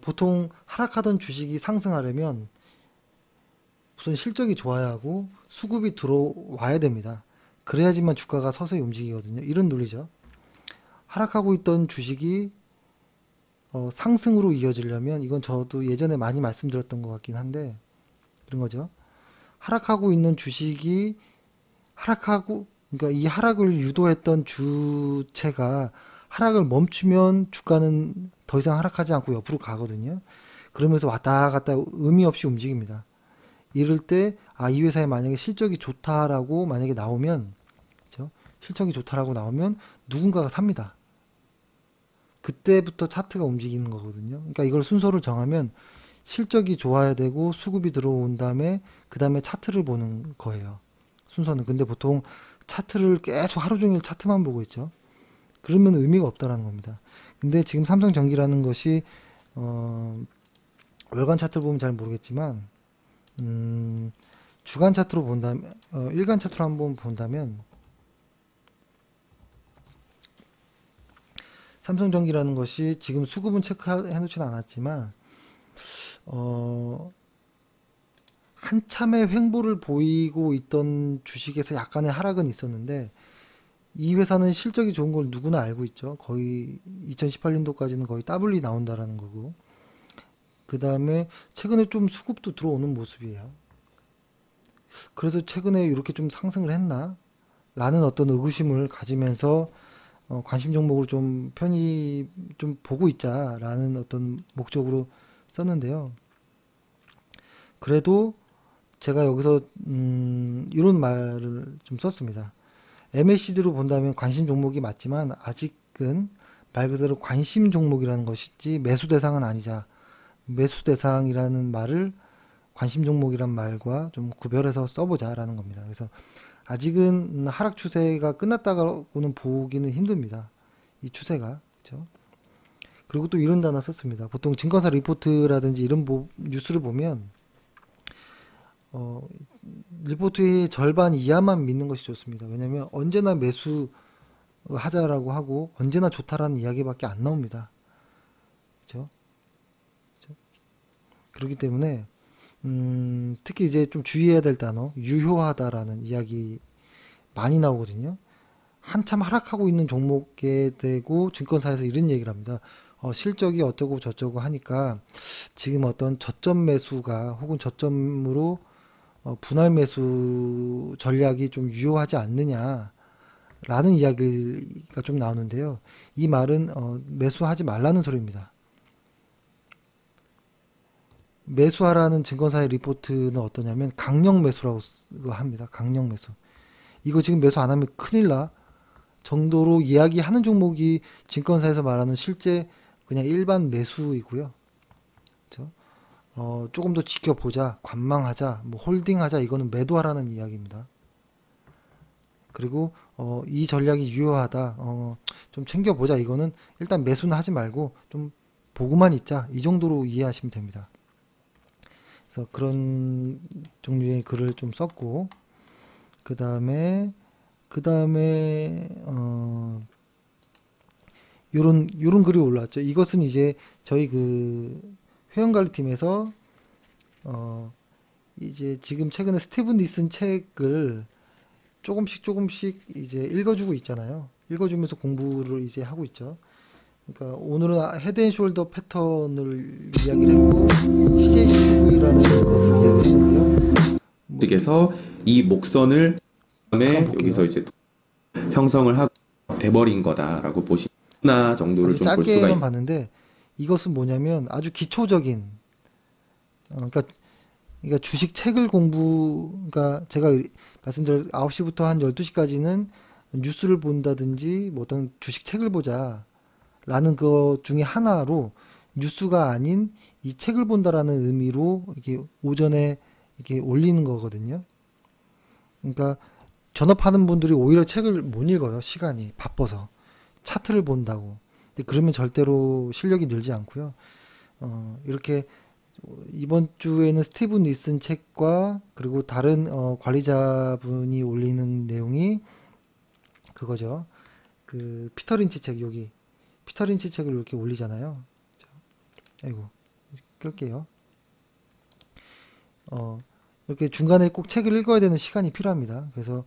보통 하락하던 주식이 상승하려면 우선 실적이 좋아야 하고 수급이 들어와야 됩니다. 그래야지만 주가가 서서히 움직이거든요. 이런 논리죠. 하락하고 있던 주식이 상승으로 이어지려면 이건 저도 예전에 많이 말씀드렸던 것 같긴 한데 이런 거죠. 하락하고 있는 주식이 그러니까 이 하락을 유도했던 주체가 하락을 멈추면 주가는 더 이상 하락하지 않고 옆으로 가거든요. 그러면서 왔다 갔다 의미 없이 움직입니다. 이럴 때, 이 회사에 만약에 실적이 좋다라고 만약에 나오면, 그죠? 실적이 좋다라고 나오면 누군가가 삽니다. 그때부터 차트가 움직이는 거거든요. 그러니까 이걸 순서를 정하면 실적이 좋아야 되고 수급이 들어온 다음에 그 다음에 차트를 보는 거예요. 순서는. 근데 보통 차트를 계속 하루 종일 차트만 보고 있죠. 그러면 의미가 없다라는 겁니다. 근데 지금 삼성전기라는 것이 월간 차트를 보면 잘 모르겠지만 주간 차트로 본다면 일간 차트로 한번 본다면 삼성전기라는 것이 지금 수급은 체크해 놓지는 않았지만 한참의 횡보를 보이고 있던 주식에서 약간의 하락은 있었는데 이 회사는 실적이 좋은 걸 누구나 알고 있죠. 거의 2018년도까지는 거의 더블이 나온다라는 거고 그 다음에 최근에 좀 수급도 들어오는 모습이에요. 그래서 최근에 이렇게 좀 상승을 했나? 라는 어떤 의구심을 가지면서 관심 종목으로 좀 편히 좀 보고 있자라는 어떤 목적으로 썼는데요. 그래도 제가 여기서 이런 말을 좀 썼습니다. MACD로 본다면 관심 종목이 맞지만 아직은 말 그대로 관심 종목이라는 것이지 매수 대상은 아니자. 매수 대상이라는 말을 관심 종목이란 말과 좀 구별해서 써보자라는 겁니다. 그래서 아직은 하락 추세가 끝났다고는 보기는 힘듭니다. 이 추세가. 그렇죠? 그리고 또 이런 단어 썼습니다. 보통 증권사 리포트라든지 이런 뉴스를 보면 리포트의 절반 이하만 믿는 것이 좋습니다. 왜냐하면 언제나 매수 하자라고 하고 언제나 좋다라는 이야기밖에 안 나옵니다. 그렇죠? 그렇기 때문에 특히 이제 좀 주의해야 될 단어 유효하다라는 이야기 많이 나오거든요. 한참 하락하고 있는 종목에 대고 증권사에서 이런 얘기를 합니다. 실적이 어쩌고 저쩌고 하니까 지금 어떤 저점 매수가 혹은 저점으로 분할 매수 전략이 좀 유효하지 않느냐라는 이야기가 좀 나오는데요. 이 말은 매수하지 말라는 소리입니다. 매수하라는 증권사의 리포트는 어떠냐면 강력 매수라고 합니다. 강력 매수. 이거 지금 매수 안 하면 큰일 나 정도로 이야기하는 종목이 증권사에서 말하는 실제 그냥 일반 매수이고요. 그렇죠? 조금 더 지켜보자, 관망하자, 뭐 홀딩하자 이거는 매도하라는 이야기입니다. 그리고 이 전략이 유효하다, 좀 챙겨보자 이거는 일단 매수는 하지 말고 좀 보고만 있자 이 정도로 이해하시면 됩니다. 그래서 그런 종류의 글을 좀 썼고 그 다음에 요런 글이 올라왔죠. 이것은 이제 저희 그 회원관리팀에서 이제 지금 최근에 스티븐 니슨 책을 조금씩 이제 읽어주고 있잖아요. 읽어주면서 공부를 이제 하고 있죠. 그러니까 오늘은 헤드앤숄더 패턴을 이야기를 했고 CJCV라는 것을 이야기했는데요. 측에서 이 목선을 그다음에 여기서 이제 형성을 하고 돼버린 거다라고 보시나 정도를 좀 볼 수가 짧게만 있는. 봤는데 이것은 뭐냐면 아주 기초적인 그러니까 주식 책을 그러니까 제가 말씀드린 9시부터 한 12시까지는 뉴스를 본다든지 뭐 어떤 주식 책을 보자 라는 것 중에 하나로 뉴스가 아닌 이 책을 본다라는 의미로 이렇게 오전에 이렇게 올리는 거거든요. 그러니까 전업하는 분들이 오히려 책을 못 읽어요. 시간이 바빠서 차트를 본다고. 근데 그러면 절대로 실력이 늘지 않고요. 이렇게 이번 주에는 스티븐 니슨 책과 그리고 다른 관리자분이 올리는 내용이 그거죠. 그 피터 린치 책 여기 피터 린치 책을 이렇게 올리잖아요. 아이고 끌게요. 이렇게 중간에 꼭 책을 읽어야 되는 시간이 필요합니다. 그래서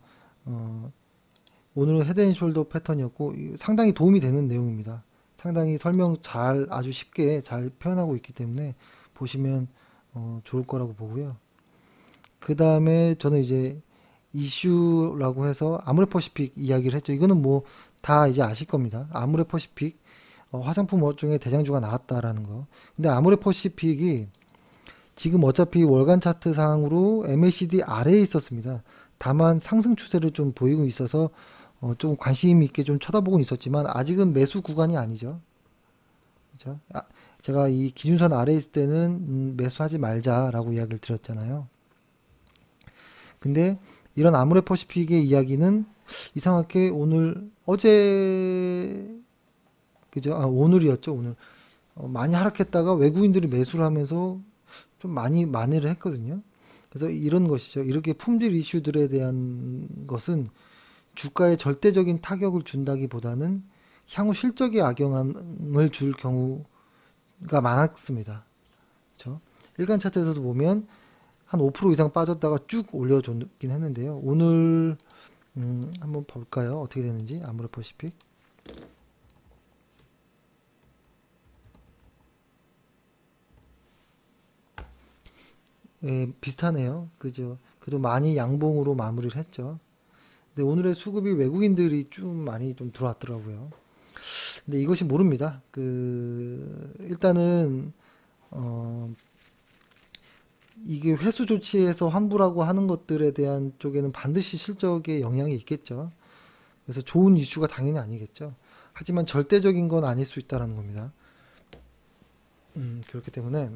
오늘은 헤드앤숄더 패턴이었고 상당히 도움이 되는 내용입니다. 상당히 설명 아주 쉽게 잘 표현하고 있기 때문에 보시면 좋을 거라고 보고요. 그 다음에 저는 이제 이슈라고 해서 아모레퍼시픽 이야기를 했죠. 이거는 뭐 다 이제 아실 겁니다. 아모레퍼시픽 화장품 업종에 대장주가 나왔다라는 거. 근데 아모레퍼시픽이 지금 어차피 월간 차트 상으로 MACD 아래에 있었습니다. 다만 상승 추세를 좀 보이고 있어서 좀 관심 있게 좀 쳐다보고 있었지만 아직은 매수 구간이 아니죠. 그렇죠? 제가 이 기준선 아래에 있을 때는 매수하지 말자라고 이야기를 드렸잖아요. 근데 이런 아모레퍼시픽의 이야기는 이상하게 어제 그죠? 오늘이었죠. 오늘 많이 하락했다가 외국인들이 매수를 하면서 좀 많이 만회를 했거든요. 그래서 이런 것이죠. 이렇게 품질 이슈들에 대한 것은 주가에 절대적인 타격을 준다기보다는 향후 실적에 악영향을 줄 경우가 많았습니다. 그렇죠? 일간 차트에서도 보면 한 5% 이상 빠졌다가 쭉 올려줬긴 했는데요. 오늘 한번 볼까요? 어떻게 되는지 아모레퍼시픽. 예, 비슷하네요. 그죠? 그래도 많이 양봉으로 마무리를 했죠. 근데 오늘의 수급이 외국인들이 좀 많이 좀 들어왔더라고요. 근데 이것이 모릅니다. 일단은 이게 회수 조치에서 환불하고 하는 것들에 대한 쪽에는 반드시 실적에 영향이 있겠죠. 그래서 좋은 이슈가 당연히 아니겠죠. 하지만 절대적인 건 아닐 수 있다는 겁니다. 그렇기 때문에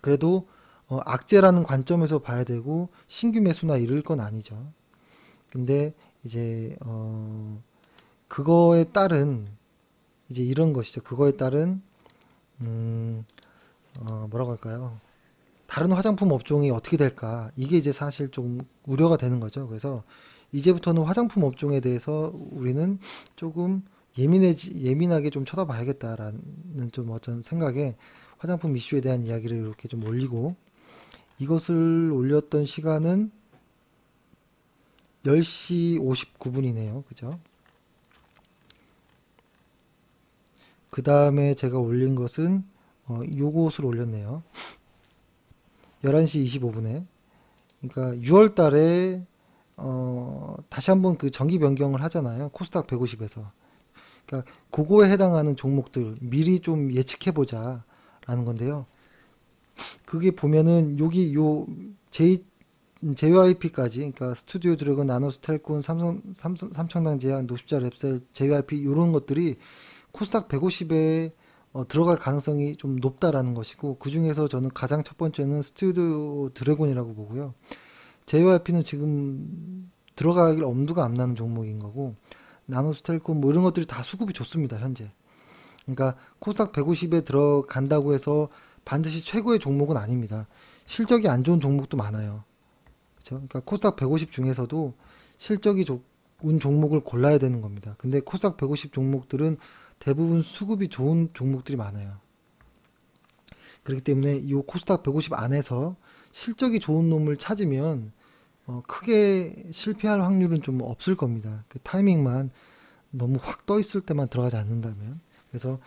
그래도 악재라는 관점에서 봐야 되고 신규 매수나 이럴 건 아니죠. 근데 이제 그거에 따른 이제 이런 것이죠. 그거에 따른 뭐라고 할까요? 다른 화장품 업종이 어떻게 될까? 이게 이제 사실 좀 우려가 되는 거죠. 그래서 이제부터는 화장품 업종에 대해서 우리는 조금 예민하게 좀 쳐다봐야겠다라는 좀 어떤 생각에 화장품 이슈에 대한 이야기를 이렇게 좀 올리고 이것을 올렸던 시간은 10시 59분이네요. 그죠? 그 다음에 제가 올린 것은 요것을 올렸네요. 11시 25분에. 그러니까 6월 달에 다시 한번 그 정기 변경을 하잖아요. 코스닥 150에서. 그러니까 그거에 해당하는 종목들 미리 좀 예측해 보자 라는 건데요. 그게 보면은 여기 JYP까지, 그러니까 스튜디오 드래곤, 나노스텔콘, 삼성당 제약, 노십자 랩셀, JYP 이런 것들이 코스닥 150에 들어갈 가능성이 좀 높다라는 것이고, 그 중에서 저는 가장 첫 번째는 스튜디오 드래곤이라고 보고요. JYP는 지금 들어갈 엄두가 안 나는 종목인 거고, 나노스텔콘 뭐 이런 것들이 다 수급이 좋습니다, 현재. 그러니까 코스닥 150에 들어간다고 해서 반드시 최고의 종목은 아닙니다. 실적이 안 좋은 종목도 많아요. 그렇죠? 그러니까 코스닥 150 중에서도 실적이 좋은 종목을 골라야 되는 겁니다. 근데 코스닥 150 종목들은 대부분 수급이 좋은 종목들이 많아요. 그렇기 때문에 이 코스닥 150 안에서 실적이 좋은 놈을 찾으면 크게 실패할 확률은 좀 없을 겁니다. 그 타이밍만 너무 확 떠 있을 때만 들어가지 않는다면. 그래서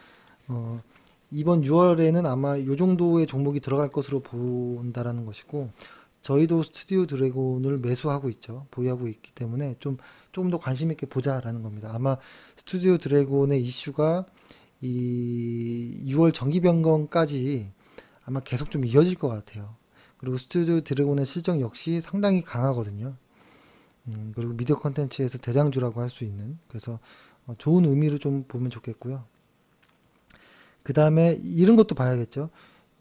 이번 6월에는 아마 이 정도의 종목이 들어갈 것으로 본다라는 것이고, 저희도 스튜디오 드래곤을 매수하고 있죠. 보유하고 있기 때문에 조금 더 관심 있게 보자라는 겁니다. 아마 스튜디오 드래곤의 이슈가 이 6월 정기 변경까지 아마 계속 좀 이어질 것 같아요. 그리고 스튜디오 드래곤의 실적 역시 상당히 강하거든요. 그리고 미디어 컨텐츠에서 대장주라고 할 수 있는, 그래서 좋은 의미로 좀 보면 좋겠고요. 그 다음에 이런 것도 봐야겠죠.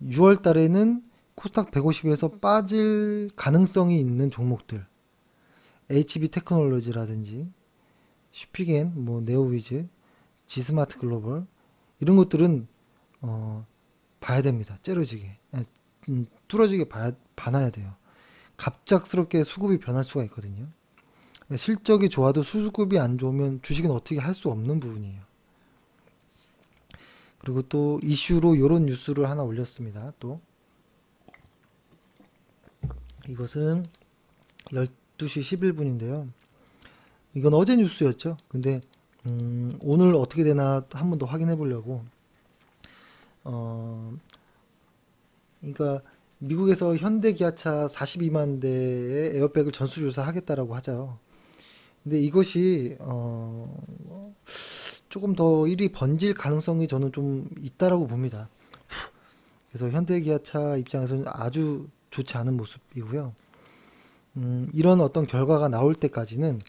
6월 달에는 코스닥 150에서 빠질 가능성이 있는 종목들, HB 테크놀로지라든지 슈피겐, 뭐 네오위즈, 지스마트 글로벌, 이런 것들은 봐야 됩니다. 째려지게, 뚫어지게 봐놔야 돼요. 갑작스럽게 수급이 변할 수가 있거든요. 실적이 좋아도 수급이 안 좋으면 주식은 어떻게 할 수 없는 부분이에요. 그리고 또 이슈로 이런 뉴스를 하나 올렸습니다. 또 이것은 12시 11분인데요. 이건 어제 뉴스였죠. 근데 오늘 어떻게 되나 한 번 더 확인해 보려고. 그러니까 미국에서 현대 기아차 42만 대의 에어백을 전수조사 하겠다라고 하죠. 근데 이것이 조금 더 일이 번질 가능성이 저는 좀 있다라고 봅니다. 그래서 현대 기아차 입장에서는 아주 좋지 않은 모습이고요. 이런 어떤 결과가 나올 때까지는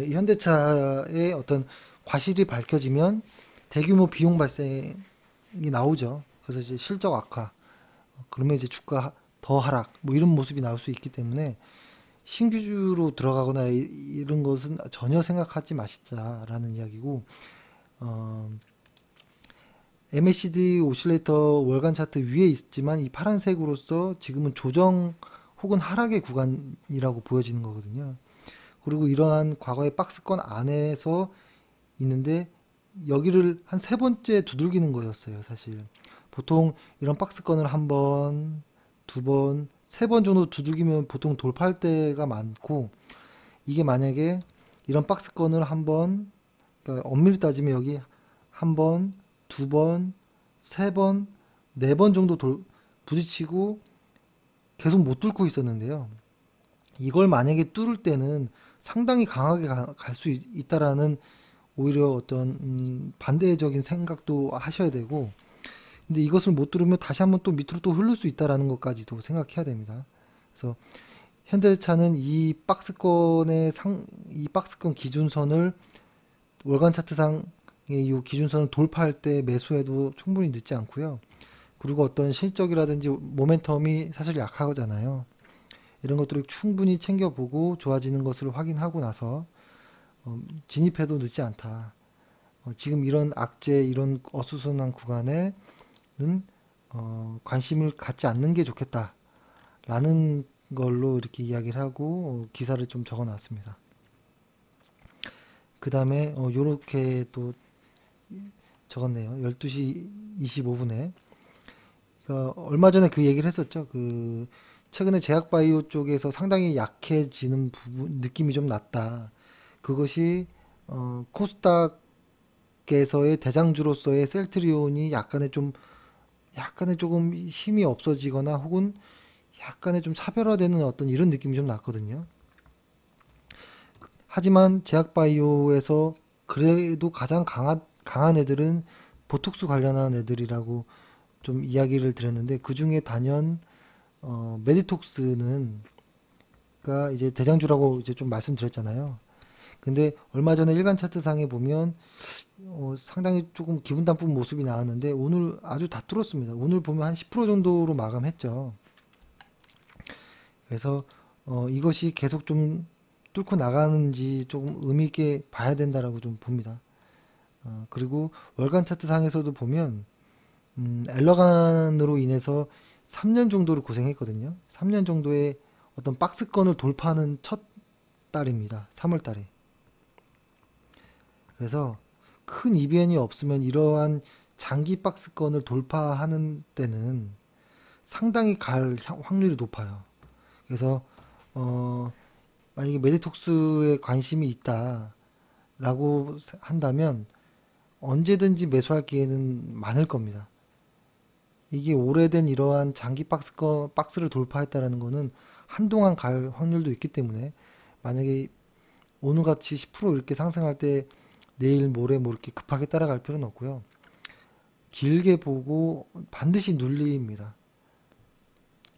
현대차의 어떤 과실이 밝혀지면 대규모 비용 발생이 나오죠. 그래서 이제 실적 악화, 그러면 이제 주가 더 하락, 뭐 이런 모습이 나올 수 있기 때문에 신규주로 들어가거나 이런 것은 전혀 생각하지 마시자라는 이야기고, MACD 오실레이터 월간 차트 위에 있지만 이 파란색으로서 지금은 조정 혹은 하락의 구간이라고 보여지는 거거든요. 그리고 이러한 과거의 박스권 안에서 있는데 여기를 한 세 번째 두들기는 거였어요, 사실. 보통 이런 박스권을 한 번, 두 번, 세 번 정도 두들기면 보통 돌파할 때가 많고, 이게 만약에 이런 박스권을 한 번, 그러니까 엄밀히 따지면 여기 한 번, 두 번, 세 번, 네 번 정도 부딪히고 계속 못 뚫고 있었는데요. 이걸 만약에 뚫을 때는 상당히 강하게 갈 수 있다라는 오히려 어떤 반대적인 생각도 하셔야 되고, 근데 이것을 못 뚫으면 다시 한번 또 밑으로 또 흐를 수 있다라는 것까지도 생각해야 됩니다. 그래서 현대차는 이 박스권 기준선을 월간 차트상 이 기준선을 돌파할 때 매수해도 충분히 늦지 않고요. 그리고 어떤 실적이라든지 모멘텀이 사실 약하잖아요. 이런 것들을 충분히 챙겨보고 좋아지는 것을 확인하고 나서 진입해도 늦지 않다. 지금 이런 악재, 이런 어수선한 구간에는 관심을 갖지 않는 게 좋겠다 라는 걸로 이렇게 이야기를 하고 기사를 좀 적어 놨습니다. 그 다음에 요렇게 또 적었네요. 12시 25분에. 그러니까 얼마 전에 그 얘기를 했었죠. 그 최근에 제약바이오 쪽에서 상당히 약해지는 느낌이 좀 났다. 그것이 코스닥에서의 대장주로서의 셀트리온이 약간의 조금 힘이 없어지거나 혹은 약간의 좀 차별화되는 어떤 이런 느낌이 좀 났거든요. 하지만 제약바이오에서 그래도 가장 강한 애들은 보톡스 관련한 애들이라고 좀 이야기를 드렸는데 그 중에 단연 메디톡스는 가 이제 대장주라고 이제 좀 말씀드렸잖아요. 근데 얼마 전에 일간 차트상에 보면 상당히 조금 기분 나쁜 모습이 나왔는데 오늘 아주 다 뚫었습니다. 오늘 보면 한 10% 정도로 마감했죠. 그래서 이것이 계속 좀 뚫고 나가는지 조금 의미 있게 봐야 된다라고 좀 봅니다. 그리고 월간 차트상에서도 보면 엘러간으로 인해서 3년 정도를 고생했거든요. 3년 정도의 어떤 박스권을 돌파하는 첫 달입니다. 3월 달에. 그래서 큰 이변이 없으면 이러한 장기 박스권을 돌파하는 때는 상당히 갈 확률이 높아요. 그래서 만약에 메디톡스에 관심이 있다라고 한다면 언제든지 매수할 기회는 많을 겁니다. 이게 오래된 이러한 장기 박스를 돌파했다라는 거는 한동안 갈 확률도 있기 때문에 만약에 오늘같이 10% 이렇게 상승할 때 내일 모레 뭐 이렇게 급하게 따라갈 필요는 없고요. 길게 보고 반드시 눌림입니다.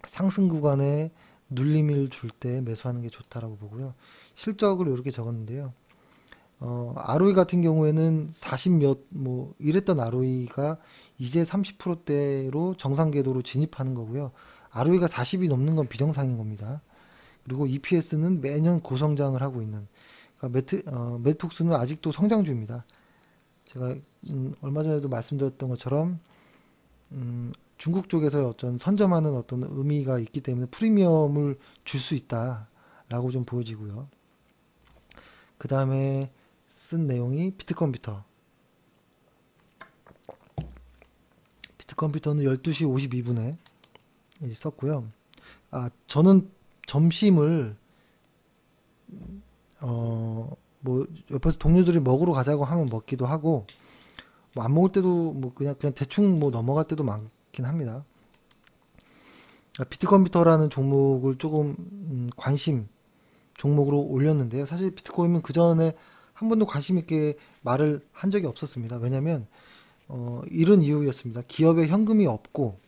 상승 구간에 눌림을 줄 때 매수하는 게 좋다라고 보고요. 실적을 이렇게 적었는데요. ROE 같은 경우에는 40 몇 뭐 이랬던 ROE가 이제 30%대로 정상 궤도로 진입하는 거고요. ROE가 40이 넘는 건 비정상인 겁니다. 그리고 EPS는 매년 고성장을 하고 있는. 그러니까 메톡스는 아직도 성장주입니다. 제가 얼마 전에도 말씀드렸던 것처럼 중국 쪽에서 어떤 선점하는 어떤 의미가 있기 때문에 프리미엄을 줄 수 있다라고 좀 보여지고요. 그 다음에 쓴 내용이 비트컴퓨터. 비트컴퓨터는 12시 52분에 썼고요. 저는 점심을 뭐 옆에서 동료들이 먹으러 가자고 하면 먹기도 하고 뭐 안 먹을 때도 뭐 그냥 대충 뭐 넘어갈 때도 많긴 합니다. 비트컴퓨터라는 종목을 조금 관심 종목으로 올렸는데요. 사실 비트코인은 그 전에 한 번도 관심 있게 말을 한 적이 없었습니다. 왜냐면 이런 이유였습니다. 기업에 현금이 없고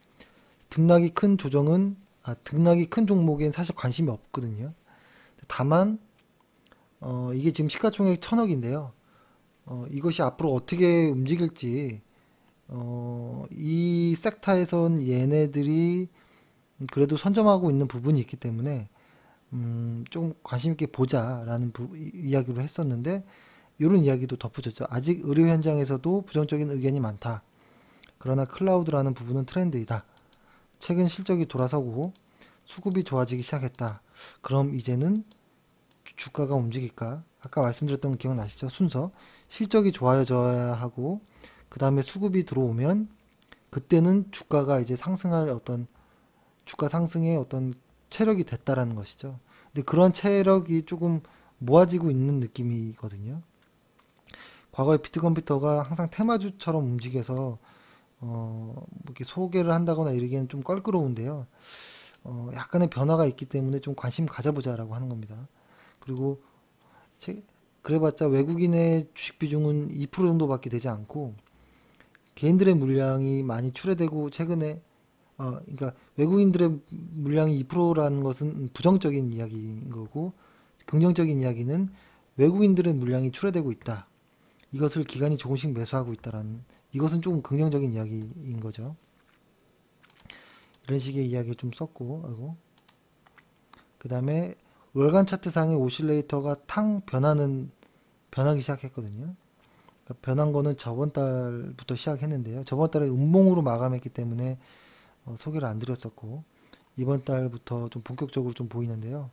등락이 큰 등락이 큰 종목엔 사실 관심이 없거든요. 다만 이게 지금 시가총액 1000억인데요. 이것이 앞으로 어떻게 움직일지 이 섹터에선 얘네들이 그래도 선점하고 있는 부분이 있기 때문에 좀 관심 있게 보자라는 이야기를 했었는데 이런 이야기도 덧붙였죠. 아직 의료 현장에서도 부정적인 의견이 많다. 그러나 클라우드라는 부분은 트렌드이다. 최근 실적이 돌아서고 수급이 좋아지기 시작했다. 그럼 이제는 주가가 움직일까? 아까 말씀드렸던 거 기억나시죠? 순서. 실적이 좋아져야 하고 그 다음에 수급이 들어오면 그때는 주가가 이제 상승할 어떤 주가 상승의 어떤 체력이 됐다라는 것이죠. 근데 그런 체력이 조금 모아지고 있는 느낌이거든요. 과거에 비트컴퓨터가 항상 테마주처럼 움직여서 뭐 이렇게 소개를 한다거나 이러기에는 좀 껄끄러운데요. 약간의 변화가 있기 때문에 좀 관심 가져보자라고 하는 겁니다. 그리고 그래봤자 외국인의 주식 비중은 2% 정도밖에 되지 않고 개인들의 물량이 많이 출회되고 최근에 그러니까 외국인들의 물량이 2%라는 것은 부정적인 이야기인 거고 긍정적인 이야기는 외국인들의 물량이 출회되고 있다. 이것을 기관이 조금씩 매수하고 있다라는 이것은 조금 긍정적인 이야기인 거죠. 이런 식의 이야기를 좀 썼고 그 다음에 월간 차트상의 오실레이터가 변하기 시작했거든요. 그러니까 변한 거는 저번 달부터 시작했는데요. 저번 달에 음봉으로 마감했기 때문에 소개를 안 드렸었고 이번 달부터 좀 본격적으로 좀 보이는데요.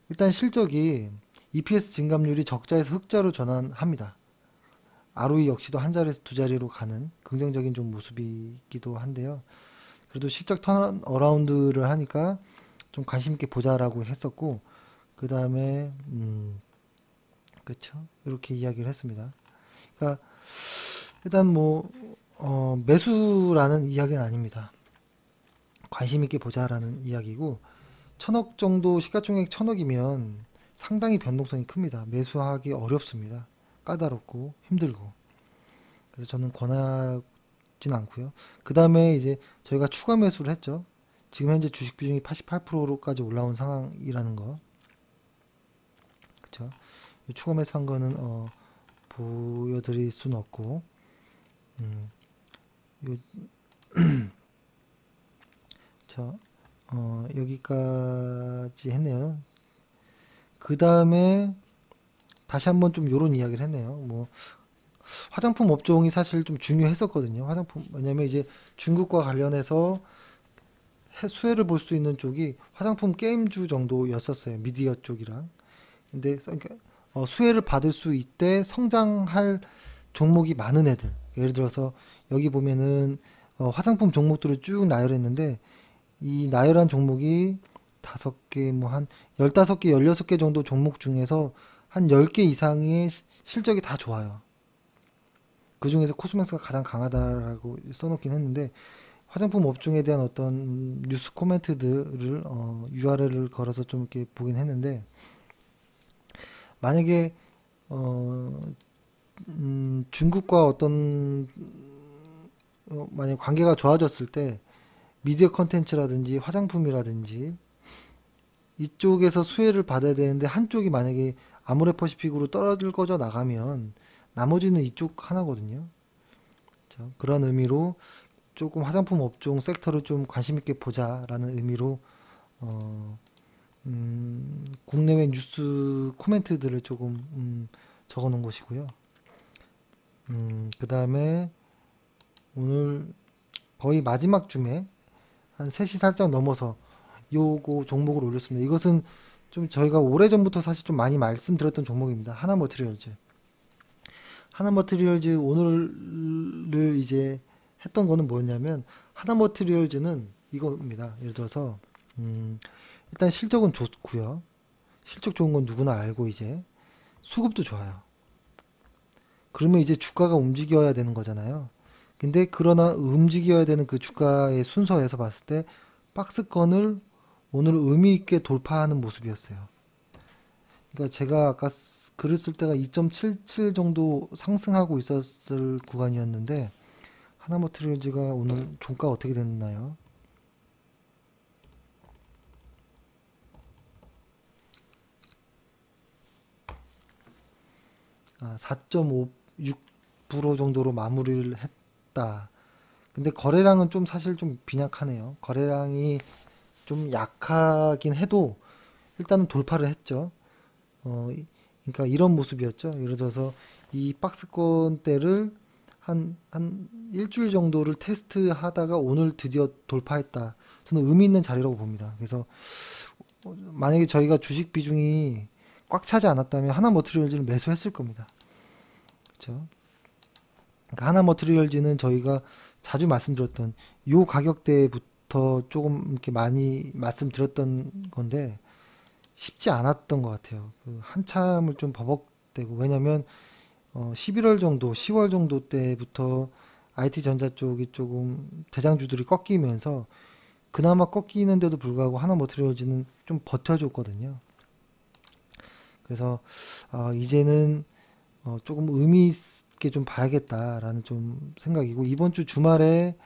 일단 실적이 EPS 증감률이 적자에서 흑자로 전환합니다. ROE 역시도 한 자리에서 두 자리로 가는 긍정적인 좀 모습이기도 한데요. 그래도 실적 턴어라운드를 하니까 좀 관심 있게 보자라고 했었고 그 다음에 그렇죠. 이렇게 이야기를 했습니다. 그러니까 일단 뭐 매수라는 이야기는 아닙니다. 관심 있게 보자라는 이야기고 1000억 정도 시가총액 1000억이면 상당히 변동성이 큽니다. 매수하기 어렵습니다. 까다롭고 힘들고. 그래서 저는 높진 않고요. 그 다음에 이제 저희가 추가 매수를 했죠. 지금 현재 주식 비중이 88%까지 올라온 상황이라는 거. 그쵸? 이 추가 매수한 거는 보여드릴 수는 없고, 요, 자, 여기까지 했네요. 그 다음에 다시 한번 좀 요런 이야기를 했네요. 뭐 화장품 업종이 사실 좀 중요했었거든요. 화장품, 왜냐면 이제 중국과 관련해서 수혜를 볼 수 있는 쪽이 화장품 게임주 정도였었어요. 미디어 쪽이랑. 근데 그러니까 수혜를 받을 수 있대 성장할 종목이 많은 애들. 예를 들어서 여기 보면은 화장품 종목들을 쭉 나열했는데 이 나열한 종목이 5개, 뭐 한 15개, 16개 정도 종목 중에서 한 10개 이상의 실적이 다 좋아요. 그 중에서 코스맥스가 가장 강하다라고 써놓긴 했는데 화장품 업종에 대한 어떤 뉴스 코멘트들을 URL을 걸어서 좀 이렇게 보긴 했는데 만약에 중국과 어떤 만약 관계가 좋아졌을 때 미디어 컨텐츠라든지 화장품이라든지 이쪽에서 수혜를 받아야 되는데 한쪽이 만약에 아모레퍼시픽으로 떨어져 나가면 나머지는 이쪽 하나거든요. 자, 그런 의미로 조금 화장품 업종 섹터를 좀 관심 있게 보자라는 의미로 국내외 뉴스 코멘트들을 조금 적어 놓은 것이고요. 그 다음에 오늘 거의 마지막 쯤에 한 3시 살짝 넘어서 요거 종목을 올렸습니다. 이것은 좀 저희가 오래전부터 사실 좀 많이 말씀드렸던 종목입니다. 하나머티리얼즈. 하나머티리얼즈 오늘을 이제 했던 거는 뭐였냐면 하나머티리얼즈는 이겁니다. 예를 들어서 일단 실적은 좋고요. 실적 좋은 건 누구나 알고 이제 수급도 좋아요. 그러면 이제 주가가 움직여야 되는 거잖아요. 근데 그러나 움직여야 되는 그 주가의 순서에서 봤을 때 박스권을 오늘 의미 있게 돌파하는 모습이었어요. 그러니까 제가 아까 글을 쓸 때가 2.77 정도 상승하고 있었을 구간이었는데 하나머티리얼즈가 오늘 종가 어떻게 됐나요? 아, 4.56% 정도로 마무리를 했다. 근데 거래량은 좀 사실 좀 빈약하네요. 거래량이 좀 약하긴 해도 일단은 돌파를 했죠. 그러니까 이런 모습이었죠. 예를 들어서 이 박스권대를 한 일주일 정도를 테스트 하다가 오늘 드디어 돌파했다. 저는 의미 있는 자리라고 봅니다. 그래서 만약에 저희가 주식 비중이 꽉 차지 않았다면 하나머티리얼즈를 매수했을 겁니다. 그렇죠? 그러니까 하나머티리얼즈는 저희가 자주 말씀드렸던 요 가격대부터 조금 이렇게 많이 말씀드렸던 건데 쉽지 않았던 것 같아요. 그 한참을 좀 버벅대고 왜냐면 11월 정도, 10월 정도 때부터 IT 전자 쪽이 조금 대장주들이 꺾이면서 그나마 꺾이는데도 불구하고 하나머티리얼즈는 좀 버텨줬거든요. 그래서 이제는 조금 의미 있게 좀 봐야겠다라는 좀 생각이고 이번 주 주말에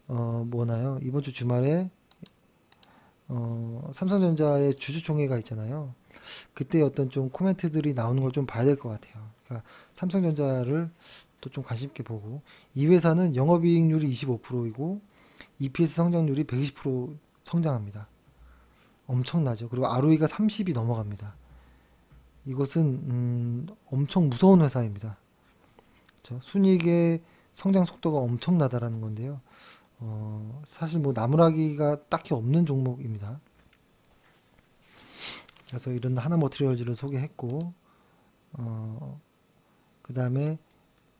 뭐나요? 이번 주 주말에 삼성전자의 주주총회가 있잖아요. 그때 어떤 좀 코멘트들이 나오는 걸 좀 봐야 될 것 같아요. 그러니까 삼성전자를 또 좀 관심 있게 보고 이 회사는 영업이익률이 25%이고 EPS 성장률이 120% 성장합니다. 엄청나죠. 그리고 ROE가 30이 넘어갑니다. 이것은 엄청 무서운 회사입니다. 그렇죠? 순이익의 성장 속도가 엄청나다라는 건데요. 사실 뭐 나무라기가 딱히 없는 종목입니다. 그래서 이런 하나머티리얼즈를 소개했고 그 다음에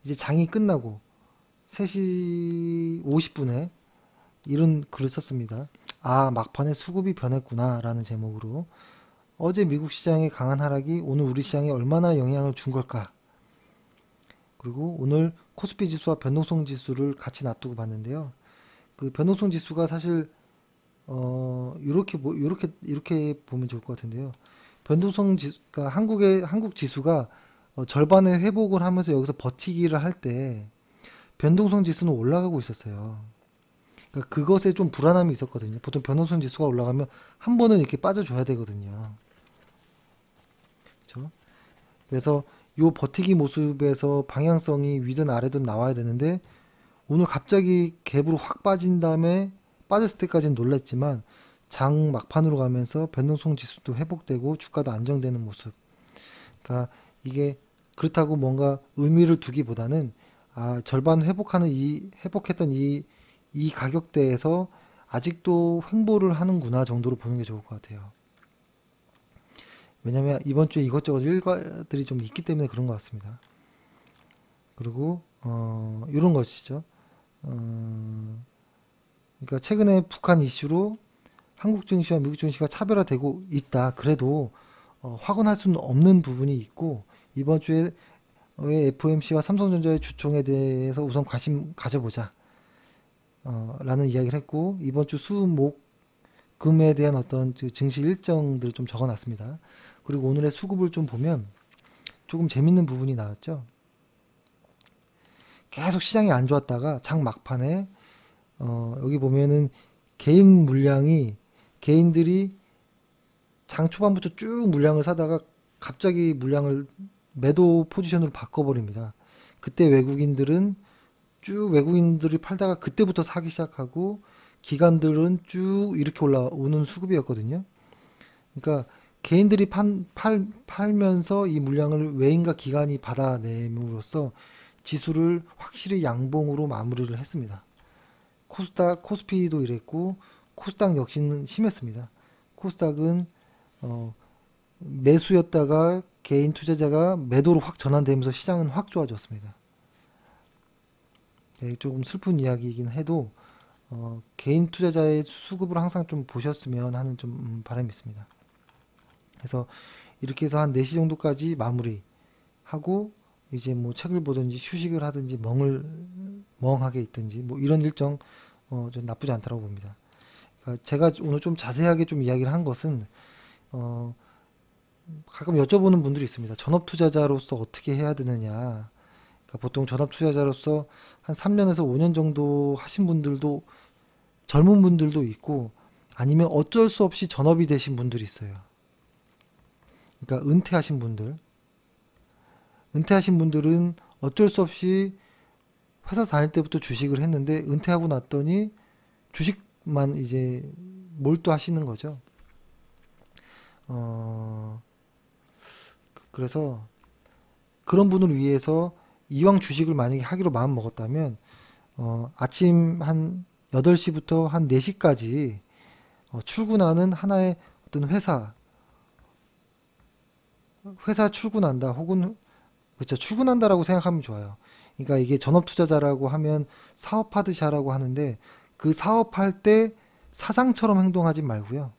이제 장이 끝나고 3시 50분에 이런 글을 썼습니다. 아, 막판에 수급이 변했구나 라는 제목으로 어제 미국 시장의 강한 하락이 오늘 우리 시장에 얼마나 영향을 준 걸까. 그리고 오늘 코스피 지수와 변동성 지수를 같이 놔두고 봤는데요. 그 변동성 지수가 사실 이렇게 보면 좋을 것 같은데요. 변동성 지수가 한국 지수가 절반의 회복을 하면서 여기서 버티기를 할 때 변동성 지수는 올라가고 있었어요. 그러니까 그것에 좀 불안함이 있었거든요. 보통 변동성 지수가 올라가면 한 번은 이렇게 빠져줘야 되거든요. 그렇죠? 그래서 요 버티기 모습에서 방향성이 위든 아래든 나와야 되는데 오늘 갑자기 갭으로 확 빠진 다음에 빠졌을 때까지는 놀랐지만 장 막판으로 가면서 변동성 지수도 회복되고 주가도 안정되는 모습. 그러니까 이게 그렇다고 뭔가 의미를 두기보다는 절반 회복했던 이 가격대에서 아직도 횡보를 하는구나 정도로 보는 게 좋을 것 같아요. 왜냐면 이번 주에 이것저것 일과들이 좀 있기 때문에 그런 것 같습니다. 그리고 이런 것이죠. 그러니까 최근에 북한 이슈로 한국 증시와 미국 증시가 차별화되고 있다. 그래도 확언할 수는 없는 부분이 있고 이번 주에 FOMC와 삼성전자의 주총에 대해서 우선 관심 가져보자. 라는 이야기를 했고 이번 주 수, 목, 금에 대한 어떤 증시 일정들을 좀 적어놨습니다. 그리고 오늘의 수급을 좀 보면 조금 재밌는 부분이 나왔죠. 계속 시장이 안 좋았다가 장 막판에 여기 보면은 개인 물량이 개인들이 장 초반부터 쭉 물량을 사다가 갑자기 물량을 매도 포지션으로 바꿔버립니다. 그때 외국인들이 팔다가 그때부터 사기 시작하고 기관들은 쭉 이렇게 올라오는 수급이었거든요. 그러니까 개인들이 팔면서 이 물량을 외인과 기관이 받아냄으로써 지수를 확실히 양봉으로 마무리를 했습니다. 코스피도 이랬고 코스닥 역시는 심했습니다. 코스닥은 매수였다가 개인 투자자가 매도로 확 전환되면서 시장은 확 좋아졌습니다. 네, 조금 슬픈 이야기이긴 해도 개인 투자자의 수급을 항상 좀 보셨으면 하는 좀 바람이 있습니다. 그래서 이렇게 해서 한 4시 정도까지 마무리하고 이제 뭐 책을 보든지 휴식을 하든지 멍하게 있든지 뭐 이런 일정 좀 나쁘지 않다고 봅니다. 그러니까 제가 오늘 좀 자세하게 좀 이야기를 한 것은 가끔 여쭤보는 분들이 있습니다. 전업 투자자로서 어떻게 해야 되느냐. 그러니까 보통 전업 투자자로서 한 3년에서 5년 정도 하신 분들도 젊은 분들도 있고 아니면 어쩔 수 없이 전업이 되신 분들이 있어요. 그러니까 은퇴하신 분들은 어쩔 수 없이 회사 다닐 때부터 주식을 했는데 은퇴하고 났더니 주식만 이제 몰두하시는 거죠. 그래서 그런 분을 위해서 이왕 주식을 만약에 하기로 마음 먹었다면 아침 한 8시부터 한 4시까지 출근하는 하나의 어떤 회사 출근한다 혹은 그렇죠. 출근한다라고 생각하면 좋아요. 그러니까 이게 전업 투자자라고 하면 사업하듯이 하라고 하는데 그 사업할 때 사장처럼 행동하지 말고요.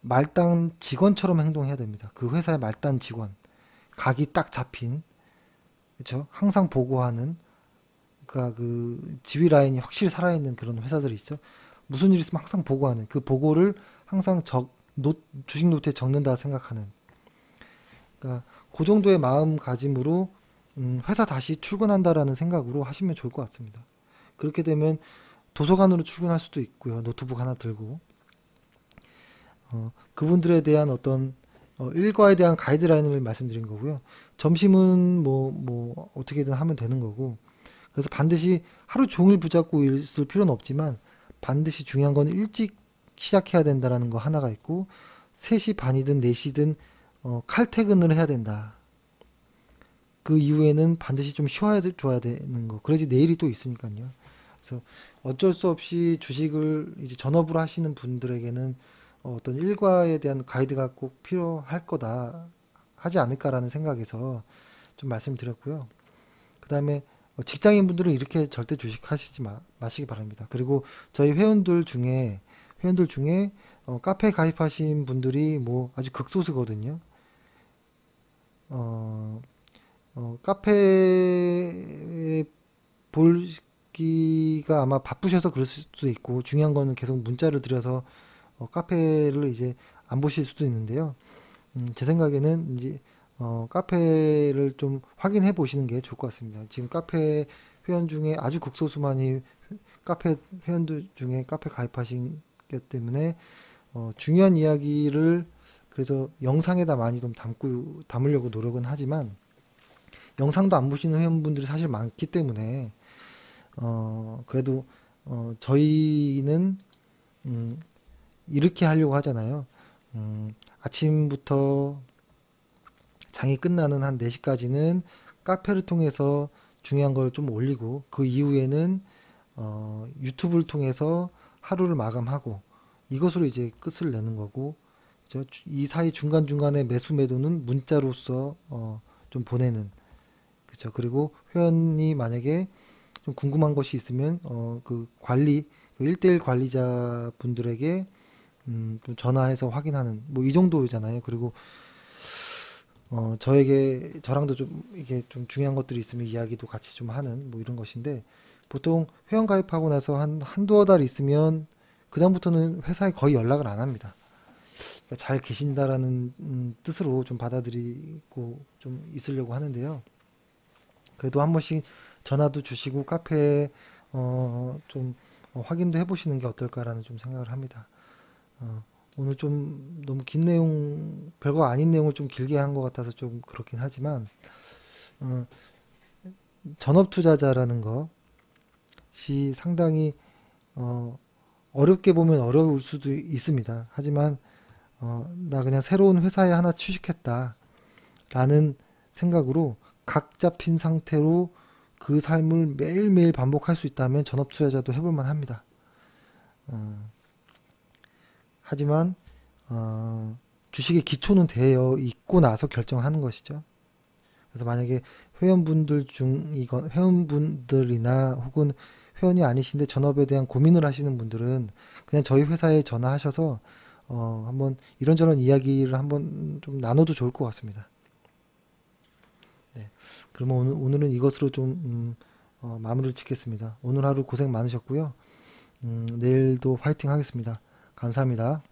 말단 직원처럼 행동해야 됩니다. 그 회사의 말단 직원. 각이 딱 잡힌 그렇죠? 항상 보고하는 그러니까 그 지휘 라인이 확실히 살아있는 그런 회사들이 있죠. 무슨 일 있으면 항상 보고하는 그 보고를 항상 주식 노트에 적는다 생각하는 그러니까 그 정도의 마음가짐으로 회사 다시 출근한다라는 생각으로 하시면 좋을 것 같습니다. 그렇게 되면 도서관으로 출근할 수도 있고요. 노트북 하나 들고 그분들에 대한 어떤 일과에 대한 가이드라인을 말씀드린 거고요. 점심은 뭐 어떻게든 하면 되는 거고 그래서 반드시 하루 종일 붙잡고 있을 필요는 없지만 반드시 중요한 건 일찍 시작해야 된다라는 거 하나가 있고 3시 반이든 4시든 칼퇴근을 해야 된다. 그 이후에는 반드시 좀 쉬어줘야 되는 거. 그래야지 내일이 또 있으니까요. 그래서 어쩔 수 없이 주식을 이제 전업으로 하시는 분들에게는 어떤 일과에 대한 가이드가 꼭 필요할 거다. 하지 않을까라는 생각에서 좀 말씀드렸고요. 그 다음에 직장인 분들은 이렇게 절대 주식 하시지 마시기 바랍니다. 그리고 저희 회원들 중에 카페에 가입하신 분들이 뭐 아주 극소수거든요. 카페에 볼기가 아마 바쁘셔서 그럴 수도 있고 중요한 거는 계속 문자를 드려서 카페를 이제 안 보실 수도 있는데요. 제 생각에는 이제 카페를 좀 확인해 보시는 게 좋을 것 같습니다. 지금 카페 회원 중에 아주 극소수만이 카페 회원들 중에 카페 가입하신 기 때문에 중요한 이야기를 그래서 영상에다 많이 좀 담으려고 노력은 하지만 영상도 안 보시는 회원분들이 사실 많기 때문에 그래도 저희는 이렇게 하려고 하잖아요. 아침부터 장이 끝나는 한 4시까지는 카페를 통해서 중요한 걸 좀 올리고 그 이후에는 유튜브를 통해서 하루를 마감하고 이것으로 이제 끝을 내는 거고 이 사이 중간중간에 매수 매도는 문자로서 좀 보내는 그렇죠. 그리고 회원이 만약에 좀 궁금한 것이 있으면 그 관리 그 1대1 관리자 분들에게 좀 전화해서 확인하는 뭐 이 정도잖아요. 그리고 저랑도 좀 이게 좀 중요한 것들이 있으면 이야기도 같이 좀 하는 뭐 이런 것인데 보통 회원 가입하고 나서 한두어 달 있으면 그다음부터는 회사에 거의 연락을 안 합니다. 그러니까 잘 계신다라는 뜻으로 좀 받아들이고 좀 있으려고 하는데요. 그래도 한 번씩 전화도 주시고 카페에 좀 확인도 해보시는 게 어떨까라는 좀 생각을 합니다. 오늘 좀 너무 긴 내용, 별거 아닌 내용을 좀 길게 한 것 같아서 좀 그렇긴 하지만 전업 투자자라는 것이 상당히 어렵게 보면 어려울 수도 있습니다. 하지만 나 그냥 새로운 회사에 하나 취직했다 라는 생각으로 각 잡힌 상태로 그 삶을 매일매일 반복할 수 있다면 전업 투자자도 해볼 만합니다. 하지만 주식의 기초는 되어 있고 나서 결정하는 것이죠. 그래서 만약에 회원분들이나 혹은 회원이 아니신데 전업에 대한 고민을 하시는 분들은 그냥 저희 회사에 전화하셔서 한번 이런저런 이야기를 한번 좀 나눠도 좋을 것 같습니다. 네. 그러면 오늘은 이것으로 좀 마무리를 짓겠습니다. 오늘 하루 고생 많으셨고요. 내일도 파이팅 하겠습니다. 감사합니다.